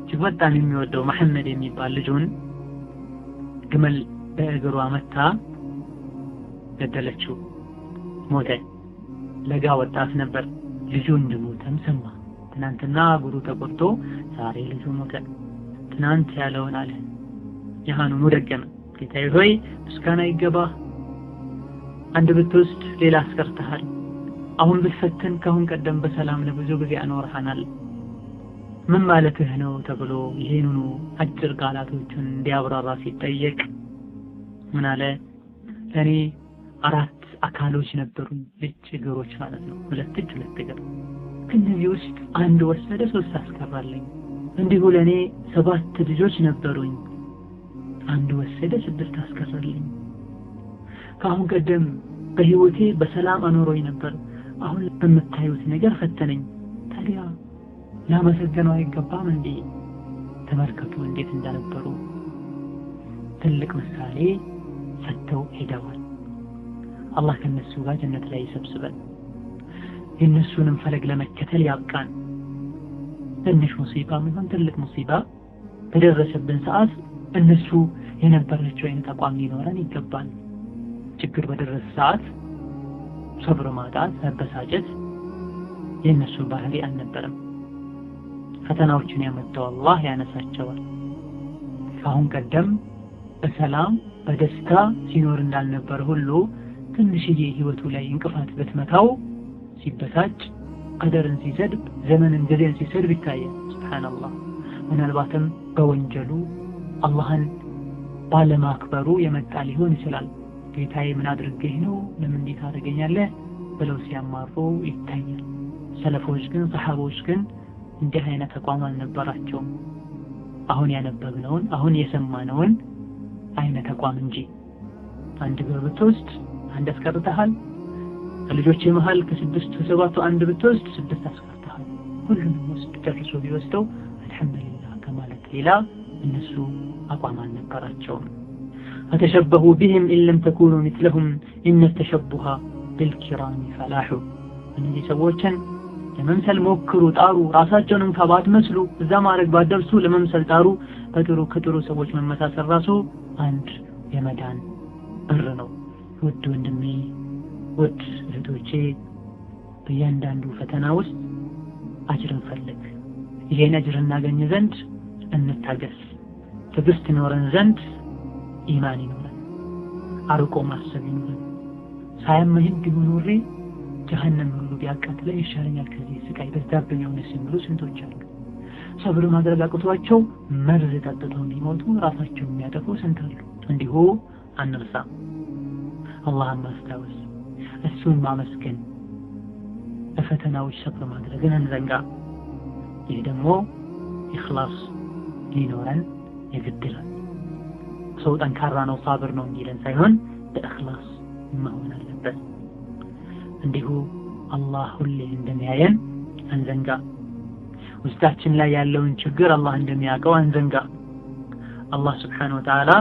እጅግ በጣም የሚወደው መሐመድ የሚባል ልጁን ግመል በእግሯ መታ ገደለችው። ሞተ። ለጋ ወጣት ነበር። ልጁ እንደሞተም ሰማ። ትናንትና እግሩ ተቆርጦ ዛሬ ልጁ ሞተ። ትናንት ያለውን አለ ያህኑኑ ደገመ። ጌታዬ ሆይ ምስጋና ይገባህ። አንድ ብትወስድ ሌላ አስቀርተሃል። አሁን ብትፈትን ከአሁን ቀደም በሰላም ለብዙ ጊዜ አኖርሃናል። ምን ማለትህ ነው ተብሎ ይሄንኑ አጭር ቃላቶችን እንዲያብራራ ሲጠየቅ ምን አለ? እኔ 4 አካሎች ነበሩኝ፣ እጅ እግሮች ማለት ነው። 2 እጅ 2 እግር። ከነዚህ ውስጥ አንድ ወሰደ፣ 3 አስቀራለኝ። እንዲሁ ለኔ 7 ልጆች ነበሩኝ፣ አንድ ወሰደ፣ 6 አስቀራለኝ። ከአሁን ቀደም በህይወቴ በሰላም አኖሮኝ ነበር፣ አሁን በምታዩት ነገር ፈተነኝ። ታዲያ ላመሰግነው አይገባም እንዴ? ተመልከቱ እንዴት እንደነበሩ። ትልቅ ምሳሌ ሰጥተው ሄደዋል። አላህ ከነሱ ጋር ጀነት ላይ ይሰብስበን፣ የነሱንም ፈለግ ለመከተል ያብቃን። ትንሽ ሙሲባ ምን ትልቅ ሙሲባ በደረሰብን ሰዓት እነሱ የነበራቸው አይነት አቋም ሊኖረን ይገባል። ችግር በደረሰ ሰዓት ሰብር ማጣት፣ መበሳጨት የነሱ ባህሪ አልነበረም። ፈተናዎችን ያመጣው አላህ ያነሳቸዋል። ከአሁን ቀደም በሰላም በደስታ ሲኖር እንዳልነበር ሁሉ ትንሽዬ ህይወቱ ላይ እንቅፋት ብትመታው ሲበሳጭ፣ ቀደርን ሲሰድብ፣ ዘመንን ጊዜን ሲሰድብ ይታያል። ሱብሃንአላህ። ምናልባትም በወንጀሉ አላህን ባለማክበሩ የመጣ ሊሆን ይችላል። ጌታዬ ምን አድርገህ ነው ለምን እንዲህ ታደርገኛለህ ብለው ሲያማሩ ይታያል። ሰለፎች ግን ሰሃቦች ግን እንዲህ አይነት አቋም አልነበራቸውም። አሁን ያነበብነውን አሁን የሰማነውን አይነት አቋም እንጂ። አንድ እግር ብትወስድ አንድ አስቀርተሃል። ከልጆች መሃል ከ6 ከ7 አንድ ብትወስድ 6 አስቀርተሃል። ሁሉንም ወስድ ጨርሶ ቢወስደው አልሐምዱሊላህ ከማለት ሌላ እነሱ አቋም አልነበራቸውም። ፈተሸበሁ ቢህም ኢን ለም ተኩኑ ሚስለሁም ኢነ ተሸቡሃ ቢልኪራሚ ፈላሑ። እነዚህ ሰዎችን ለመምሰል ሞክሩ፣ ጣሩ። ራሳቸውንም ባትመስሉ እዛ ማድረግ ባትደርሱ ለመምሰል ጣሩ። ከጥሩ ሰዎች መመሳሰል ራሱ አንድ የመዳን በር ነው። ውድ ወንድሜ፣ ውድ እህቶቼ፣ በእያንዳንዱ ፈተና ውስጥ አጅርን ፈልግ። ይሄን አጅር እናገኝ ዘንድ እንታገስ። ትዕግስት ይኖረን ዘንድ ኢማን ይኖረን፣ አርቆ ማሰብ ይኖረን። ሳያመኝ ቢሆን ኖሬ ጀሃነም ሁሉ ቢያቃጥለኝ ይሻለኛል ከዚህ ስቃይ በዛብኝ የሆነ ሲምሉ ስንቶች አሉ። ሰብር ማድረግ አቅቷቸው መርዝ ጠጥተው እንዲሞቱ ራሳቸው የሚያጠፉ ስንት አሉ። እንዲሁ አንርሳ፣ አላህን ማስታወስ፣ እሱን ማመስገን፣ በፈተናዎች ሰብር ማድረግን እንዘንጋ። ይህ ደግሞ ኢኽላስ ሊኖረን ይገድላል። ሰው ጠንካራ ነው ሳብር ነው እንዲለን ሳይሆን በኢኽላስ መሆን አለበት። እንዲሁ አላህ ሁሌ እንደሚያየን አንዘንጋ። ውስጣችን ላይ ያለውን ችግር አላህ እንደሚያውቀው አንዘንጋ። አላህ ስብሓነሁ ወተዓላ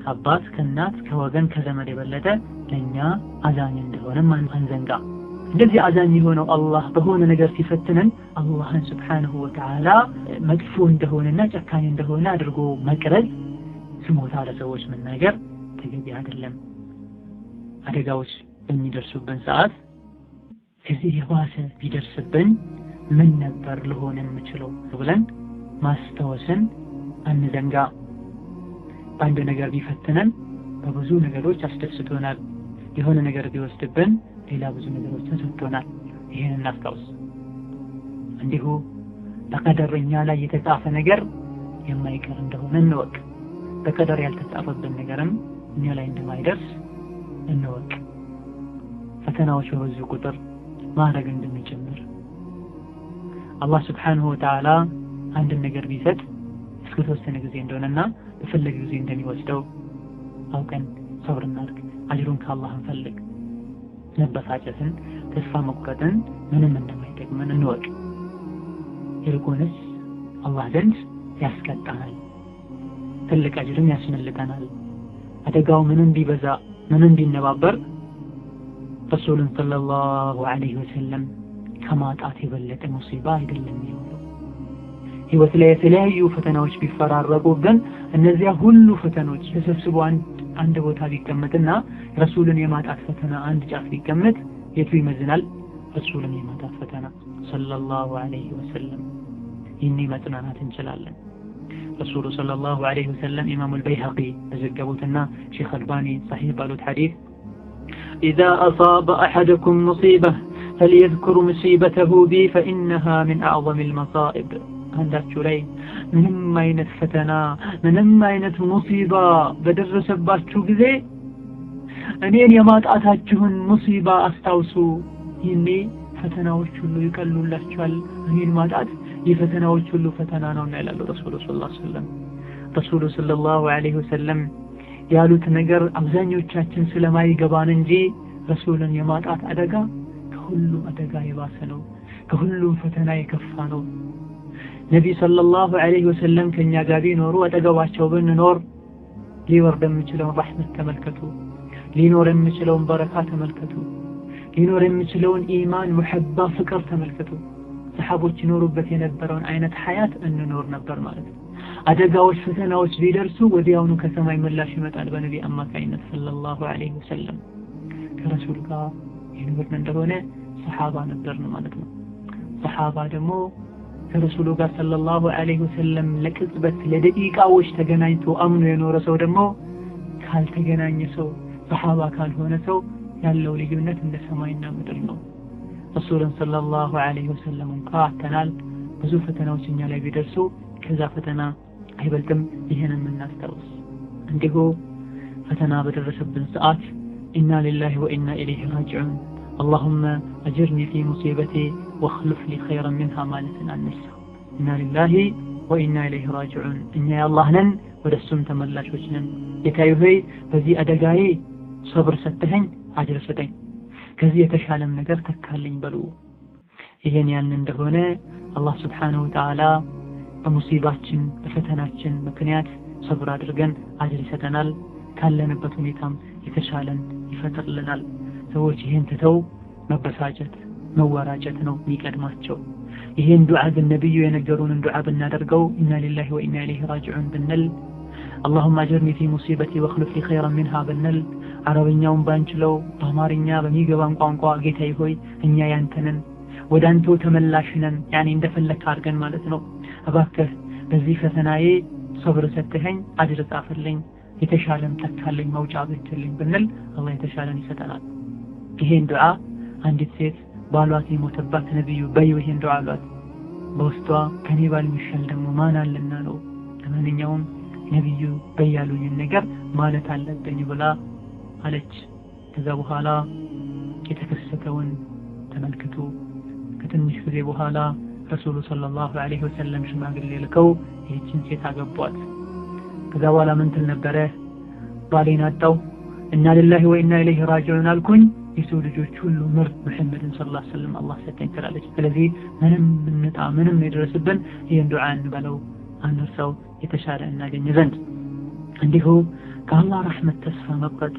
ከአባት ከእናት ከወገን ከዘመድ የበለጠ ለእኛ አዛኝ እንደሆነም አንዘንጋ። እንደዚህ አዛኝ የሆነው አላህ በሆነ ነገር ሲፈትነን አላህን ስብሓነሁ ወተዓላ መጥፎ እንደሆነና ጨካኝ እንደሆነ አድርጎ መቅረጽ፣ ስሞታ ለሰዎች መናገር ተገቢ አይደለም። አደጋዎች በሚደርሱብን ሰዓት ከዚህ የባሰ ቢደርስብን ምን ነበር ልሆን የምችለው ብለን ማስታወስን አንዘንጋ። በአንድ ነገር ቢፈትነን በብዙ ነገሮች አስደስቶናል። የሆነ ነገር ቢወስድብን ሌላ ብዙ ነገሮችን ሰጥቶናል። ይሄን እናስታውስ። እንዲሁ በቀደር እኛ ላይ የተጻፈ ነገር የማይቀር እንደሆነ እንወቅ። በቀደር ያልተጻፈብን ነገርም እኛ ላይ እንደማይደርስ እንወቅ። ፈተናዎች በብዙ ቁጥር ማድረግ እንደሚጀምር አላህ ስብሓንሁ ወተዓላ አንድ ነገር ቢሰጥ እስከ ተወሰነ ጊዜ እንደሆነና በፈለገ ጊዜ እንደሚወስደው አውቀን ሰብር እናድርግ። አጅሩን ከአላህ እንፈልግ። መበሳጨትን ተስፋ መቁረጥን ምንም እንደማይጠቅመን እንወቅ። ይልቁንስ አላህ ዘንድ ያስቀጣናል፣ ትልቅ አጅርን ያስመልጠናል። አደጋው ምንም ቢበዛ ምንም ቢነባበር ረሱልን ሰለላሁ ዐለይሂ ወሰለም ከማጣት የበለጠ ሙሲባ አይደለም የሚሆነው። ህይወት ላይ የተለያዩ ፈተናዎች ቢፈራረቁ ግን እነዚያ ሁሉ ፈተናዎች ተሰብስቦ አንድ ቦታ ቢቀመጥና ረሱልን የማጣት ፈተና አንድ ጫፍ ቢቀመጥ የቱ ይመዝናል? ረሱልን የማጣት ፈተና ሰለላሁ ዐለይሂ ወሰለም። ይህን መጽናናት እንችላለን። ረሱሉ ሰለላሁ ዐለይሂ ወሰለም ኢማሙ አልበይሀቂ ተዘገቡትና ሼኽ አልባኒ ሰሒህ ባሉት ሐዲስ إذا أصاب أحدكم مصيبة فليذكر مصيبته بي فإنها من أعظم المصائب አንዳችሁ ላይ ምንም አይነት ፈተና ምንም አይነት ሙሲባ በደረሰባችሁ ጊዜ እኔን የማጣታችሁን ሙሲባ አስታውሱ። ይሄኔ ፈተናዎች ሁሉ ይቀሉላችኋል። እኔን ማጣት የፈተናዎች ሁሉ ፈተና ነው ይላሉ ረሱሉ ሰለላሁ ዐለይሂ ወሰለም። ረሱሉ ሰለላሁ ዐለይሂ ወሰለም ያሉት ነገር አብዛኞቻችን ስለማይገባን እንጂ ረሱልን የማጣት አደጋ ከሁሉም አደጋ የባሰ ነው፣ ከሁሉም ፈተና የከፋ ነው። ነቢ ሰለላሁ ዐለይሂ ወሰለም ከኛ ጋር ቢኖሩ አጠገባቸው ብንኖር ሊወርድ የሚችለውን ረሕመት ተመልከቱ፣ ሊኖር የሚችለውን በረካ ተመልከቱ፣ ሊኖር የሚችለውን ኢማን ሙሐባ ፍቅር ተመልከቱ። ሰሓቦች ይኖሩበት የነበረውን አይነት ሐያት እንኖር ነበር ማለት ነው። አደጋዎች ፈተናዎች ቢደርሱ ወዲያውኑ ከሰማይ ምላሽ ይመጣል በነቢ አማካይነት ሰለላሁ ዐለይሂ ወሰለም። ከረሱል ጋር ይኖርን እንደሆነ ሰሓባ ነበርን ማለት ነው። ሰሓባ ደግሞ ከረሱሉ ጋር ሰለላሁ ዐለይሂ ወሰለም ለቅጽበት ለደቂቃዎች ተገናኝቶ አምኖ የኖረ ሰው ደግሞ ካልተገናኘ ሰው ሰሓባ ካልሆነ ሰው ያለው ልዩነት እንደ ሰማይና ምድር ነው። ረሱልን ሰለላሁ ዐለይሂ ወሰለም እንኳን ብዙ ፈተናዎች እኛ ላይ ቢደርሱ ከዛ ፈተና አይበልጥም። ይሄንን እናስታውስ። እንዲሁ ፈተና በደረሰብን ሰዓት ኢና ሊላሂ ወኢና ኢለይሂ ራጂዑን اللهم أجرني في مصيبتي واخلف لي خيرا منها مالة النساء. إنا لله وإنا إليه راجعون. إن يا الله نن ودسم تملاش وجنن يكايوهي بذي أدقاي صبر ستهن عجل ستين كذي يتشعلم نقر تكالين بلو. إذن يعني ندهونا الله سبحانه وتعالى بمصيباتشن بفتناتشن مكنيات صبر أدرقن عجل ستنال كالنا بطنيتهم يتشعلن يفتر لنال. ሰዎች ይሄን ትተው መበሳጨት መወራጨት ነው የሚቀድማቸው። ይሄን ዱዓ ግን ነብዩ የነገሩንን ዱዓ ብናደርገው ኢና ሊላሂ ወኢና ኢለይሂ ራጂዑን ብንል اللهم اجرني في مصيبتي واخلف لي خيرا منها ብንል አረብኛውን ባንችለው በአማርኛ በሚገባን ቋንቋ ጌታዬ ሆይ እኛ ያንተነን ወደ አንተው ተመላሽነን ያኒ እንደፈለክ አድርገን ማለት ነው። እባክህ በዚህ ፈተናዬ ሰብር ሰጥተኸኝ አጅር ጻፍልኝ የተሻለም ተካልኝ መውጫ ብትልኝ ብንል አላህ የተሻለን ይሰጠናል። ይሄን ዱዓ አንዲት ሴት ባሏት የሞተባት ነብዩ በይው ይሄን ዱዓ አሏት። በውስጧ ከኔ ባል የሚሻል ደግሞ ማን አለና ነው ለማንኛውም ነብዩ በያሉኝ ነገር ማለት አለብኝ ብላ አለች። ከዛ በኋላ የተከሰተውን ተመልክቶ ከትንሽ ጊዜ በኋላ ረሱሉ ሰለላሁ ዐለይሂ ወሰለም ሽማግሌ ልከው ይህችን ሴት አገቧት። ከዛ በኋላ ምን ትል ነበረ? ባሌን አጣው ኢና ሊላሂ ወኢና ኢለይሂ ራጂዑን አልኩኝ የሰው ልጆች ሁሉ ምርጥ መሐመድን ሰለላሁ ዐለይሂ ወሰለም አላህ ሰጠኝ ትላለች። ስለዚህ ምንም እንጣ ምንም ይደርስብን ይሄን ዱዓ እንበለው አንርሳው የተሻለ እናገኝ ዘንድ። እንዲሁ ከአላህ ረሕመት ተስፋ መቁረጥ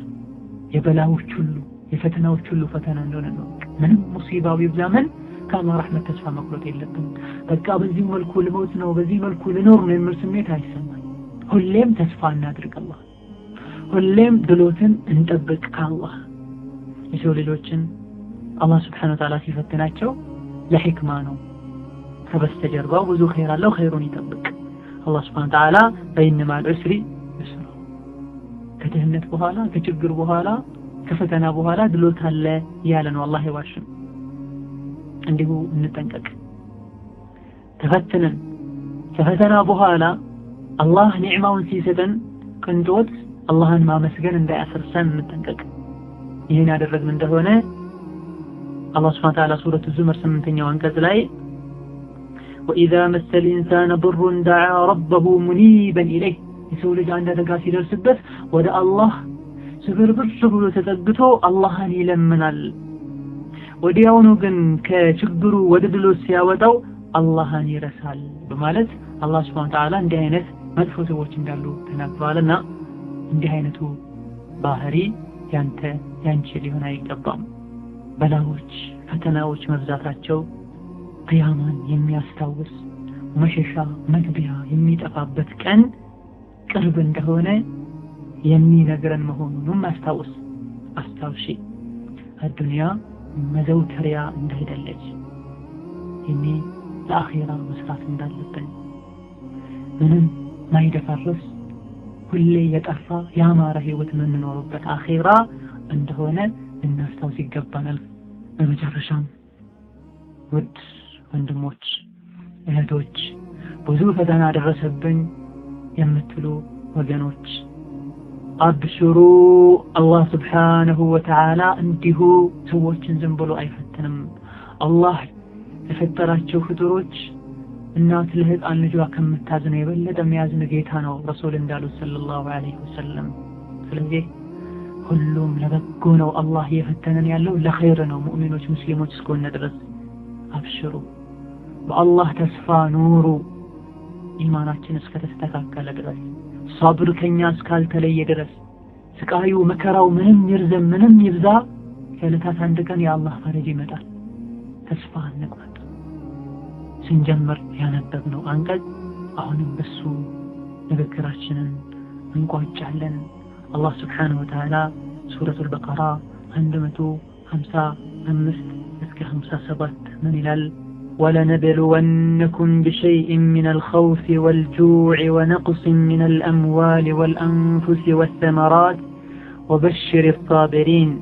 የበላዎች ሁሉ የፈተናዎች ሁሉ ፈተና እንደሆነ ነው። ምንም ሙሲባው ይብዛ ምን ከአላህ ረሕመት ተስፋ መቁረጥ የለብንም። በቃ በዚህ መልኩ ልሞት ነው በዚህ መልኩ ልኖር ነው የሚል ስሜት አይሰማኝ። ሁሌም ተስፋ እናድርግ አላህ ሁሌም ድሎትን እንጠብቅ ከአላህ። የሰው ልጆችን አላህ Subhanahu Wa Ta'ala ሲፈትናቸው ለሕክማ ነው። ከበስተጀርባው ብዙ ኸይር አለው ኸይሩን ይጠብቅ። አላህ Subhanahu Wa Ta'ala በይነማ العسر يسر ከድህነት በኋላ ከችግር በኋላ ከፈተና በኋላ ድሎት አለ ያለ ነው። አላህ ይዋሽም። እንዲሁ እንጠንቀቅ። ተፈትነን ከፈተና በኋላ አላህ ኒዕማውን ሲሰጠን ቅንጦት አላህን ማመስገን እንዳያሰርሰን እንጠንቀቅ። ይሄን ያደረግን እንደሆነ አላህ Subhanahu Wa Ta'ala ሱረቱ ዙመር 8ኛው አንቀጽ ላይ وإذا مس الإنسان ضر دعا ربه منيبا إليه የሰው ልጅ አንድ አደጋ ሲደርስበት ወደ አላህ ስብርብር ብሎ ተጠግቶ አላህን ይለምናል። ወዲያውኑ ግን ከችግሩ ወደ ድሎት ሲያወጣው አላህን ይረሳል በማለት አላህ Subhanahu Wa Ta'ala እንዲህ አይነት መጥፎ ሰዎች እንዳሉ ተናግሯልና እንዲህ አይነቱ ባህሪ ያንቺ ሊሆን አይገባም። በላዎች ፈተናዎች መብዛታቸው ቅያማን የሚያስታውስ መሸሻ መግቢያ የሚጠፋበት ቀን ቅርብ እንደሆነ የሚነግረን መሆኑን አስታውሺ። አዱንያ መዘውተሪያ እንዳይደለች እኔ ለአኺራ መስራት እንዳለብን ምንም ማይደፈርስ ሁሌ የጠፋ ያማረ ህይወት የምንኖርበት አኺራ እንደሆነ እናስታውስ ይገባናል። በመጨረሻም ውድ ወንድሞች እህቶች ብዙ ፈተና ደረሰብኝ የምትሉ ወገኖች አብሽሩ አላህ Subhanahu Wa Ta'ala እንዲሁ ሰዎችን ዝም ብሎ አይፈትንም። አላህ የፈጠራቸው ፍጡሮች እናት ለህፃን ልጇ ከምታዝነው የበለጠ የሚያዝን ጌታ ነው ረሱል እንዳሉት ሰለላሁ ዐለይሂ ወሰለም። ስለዚህ ሁሉም ለበጎ ነው አላህ የፈተነን ያለው ለኸይር ነው ሙእሚኖች ሙስሊሞች እስከሆነ ድረስ አብሽሩ በአላህ ተስፋ ኑሩ ኢማናችን እስከተስተካከለ ድረስ صبر ከኛ እስካልተለየ ድረስ ስቃዩ መከራው ምንም ይርዘም ምንም ይብዛ ከለታት አንድ ቀን የአላህ ፈረጅ ይመጣል። ተስፋ አንቁረጥ። ስንጀምር ያነበብነው አንቀጽ አሁንም በሱ ንግግራችንን እንቋጫለን። አላህ Subhanahu Wa Ta'ala ሱረቱል በቀራ 155 እስከ 57 ምን ይላል? ولنبلونكم بشيء من الخوف والجوع ونقص من الأموال والأنفس والثمرات وبشر الصابرين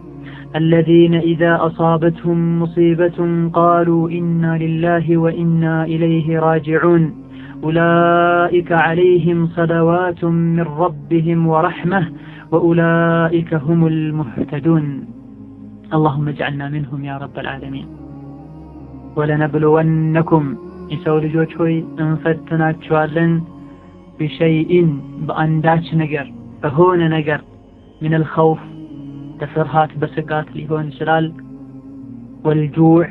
الذين إذا أصابتهم مصيبة قالوا إنا لله وإنا إليه راجعون أولئك عليهم صلوات من ربهم ورحمة وأولئك هم المهتدون اللهم اجعلنا منهم يا رب العالمين. ولنبلونكم يسول جوجوي انفتناچوالن بشيء بأنداش نجر فهون نجر من الخوف تفرهات بسقات لهون شلال والجوع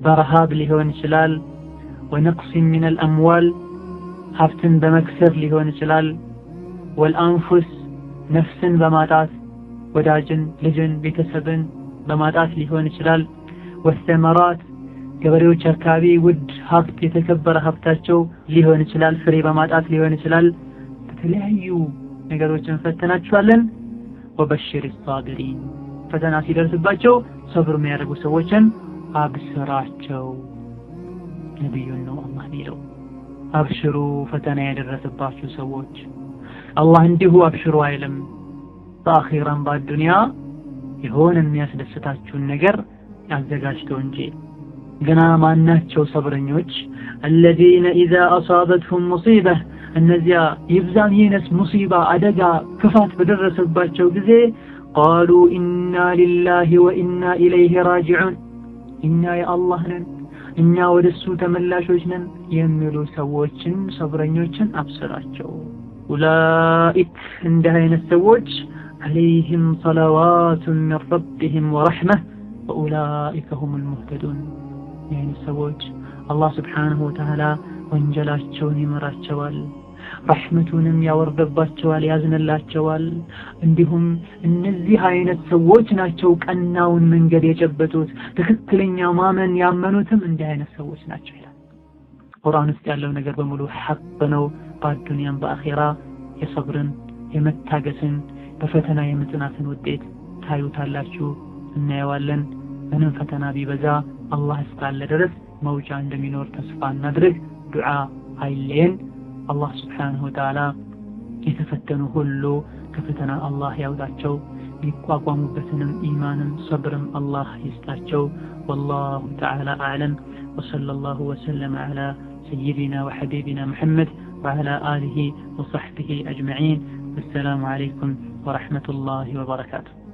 برهاب لهون شلال ونقص من الأموال حفتن بمكسر لهون شلال والأنفس نفس بماتات وداجن لجن بكسبن بماتات لهون شلال والثمرات ገበሬዎች አካባቢ ውድ ሀብት የተከበረ ሀብታቸው ሊሆን ይችላል ፍሬ በማጣት ሊሆን ይችላል በተለያዩ ነገሮችን ፈተናቸዋለን። ወበሽር الصابرين ፈተና ሲደርስባቸው ሰብር የሚያደርጉ ሰዎችን አብስራቸው ነብዩን ነው አላህ ቢለው አብሽሩ ፈተና ያደረሰባችሁ ሰዎች አላህ እንዲሁ አብሽሩ አይልም። በአኺራም በዱንያ የሆነ የሚያስደስታችሁን ነገር ያዘጋጅተው እንጂ ገና ማናቸው ሰብረኞች الذين إذا أصابتهم مصيبة እነዚያ ይብዛም ይነስ ሙሲባ አደጋ ክፋት በደረሰባቸው ጊዜ قالوا إنا لله وإنا إليه راجعون እኛ የአላህ ነን እኛ ወደሱ ተመላሾች ነን የሚሉ ሰዎችን ሰብረኞችን አብስራቸው። أولئك እንደ አይነት ሰዎች عليهم صلوات من ربهم ورحمة وأولئك هم المهتدون يعني ሰዎች አላህ Subhanahu Wa Ta'ala ወንጀላቸውን ይመራቸዋል ረህመቱንም ያወርድባቸዋል ያዝንላቸዋል። እንዲሁም እነዚህ አይነት ሰዎች ናቸው ቀናውን መንገድ የጨበጡት ትክክለኛ ማመን ያመኑትም እንዲህ አይነት ሰዎች ናቸው ይላል ቁርአን ውስጥ ያለው ነገር በሙሉ ሐቅ ነው። በዱንያም በአኺራ የሰብርን የመታገስን በፈተና የመጽናትን ውጤት ታዩታላችሁ እናየዋለን። ምንም ፈተና ቢበዛ አላህ እስካለ ድረስ መውጫ እንደሚኖር ተስፋ እናድርግ። ዱዓ አይለየን። አላህ Subhanahu Wa Ta'ala የተፈተኑ ሁሉ ከፈተና አላህ ያውጣቸው ሊቋቋሙበትንም ኢማንም ሰብርም አላህ ይስጣቸው። والله تعالى أعلم وصلى الله وسلم على سيدنا وحبيبنا محمد وعلى آله وصحبه أجمعين. السلام عليكم ورحمة الله وبركاته.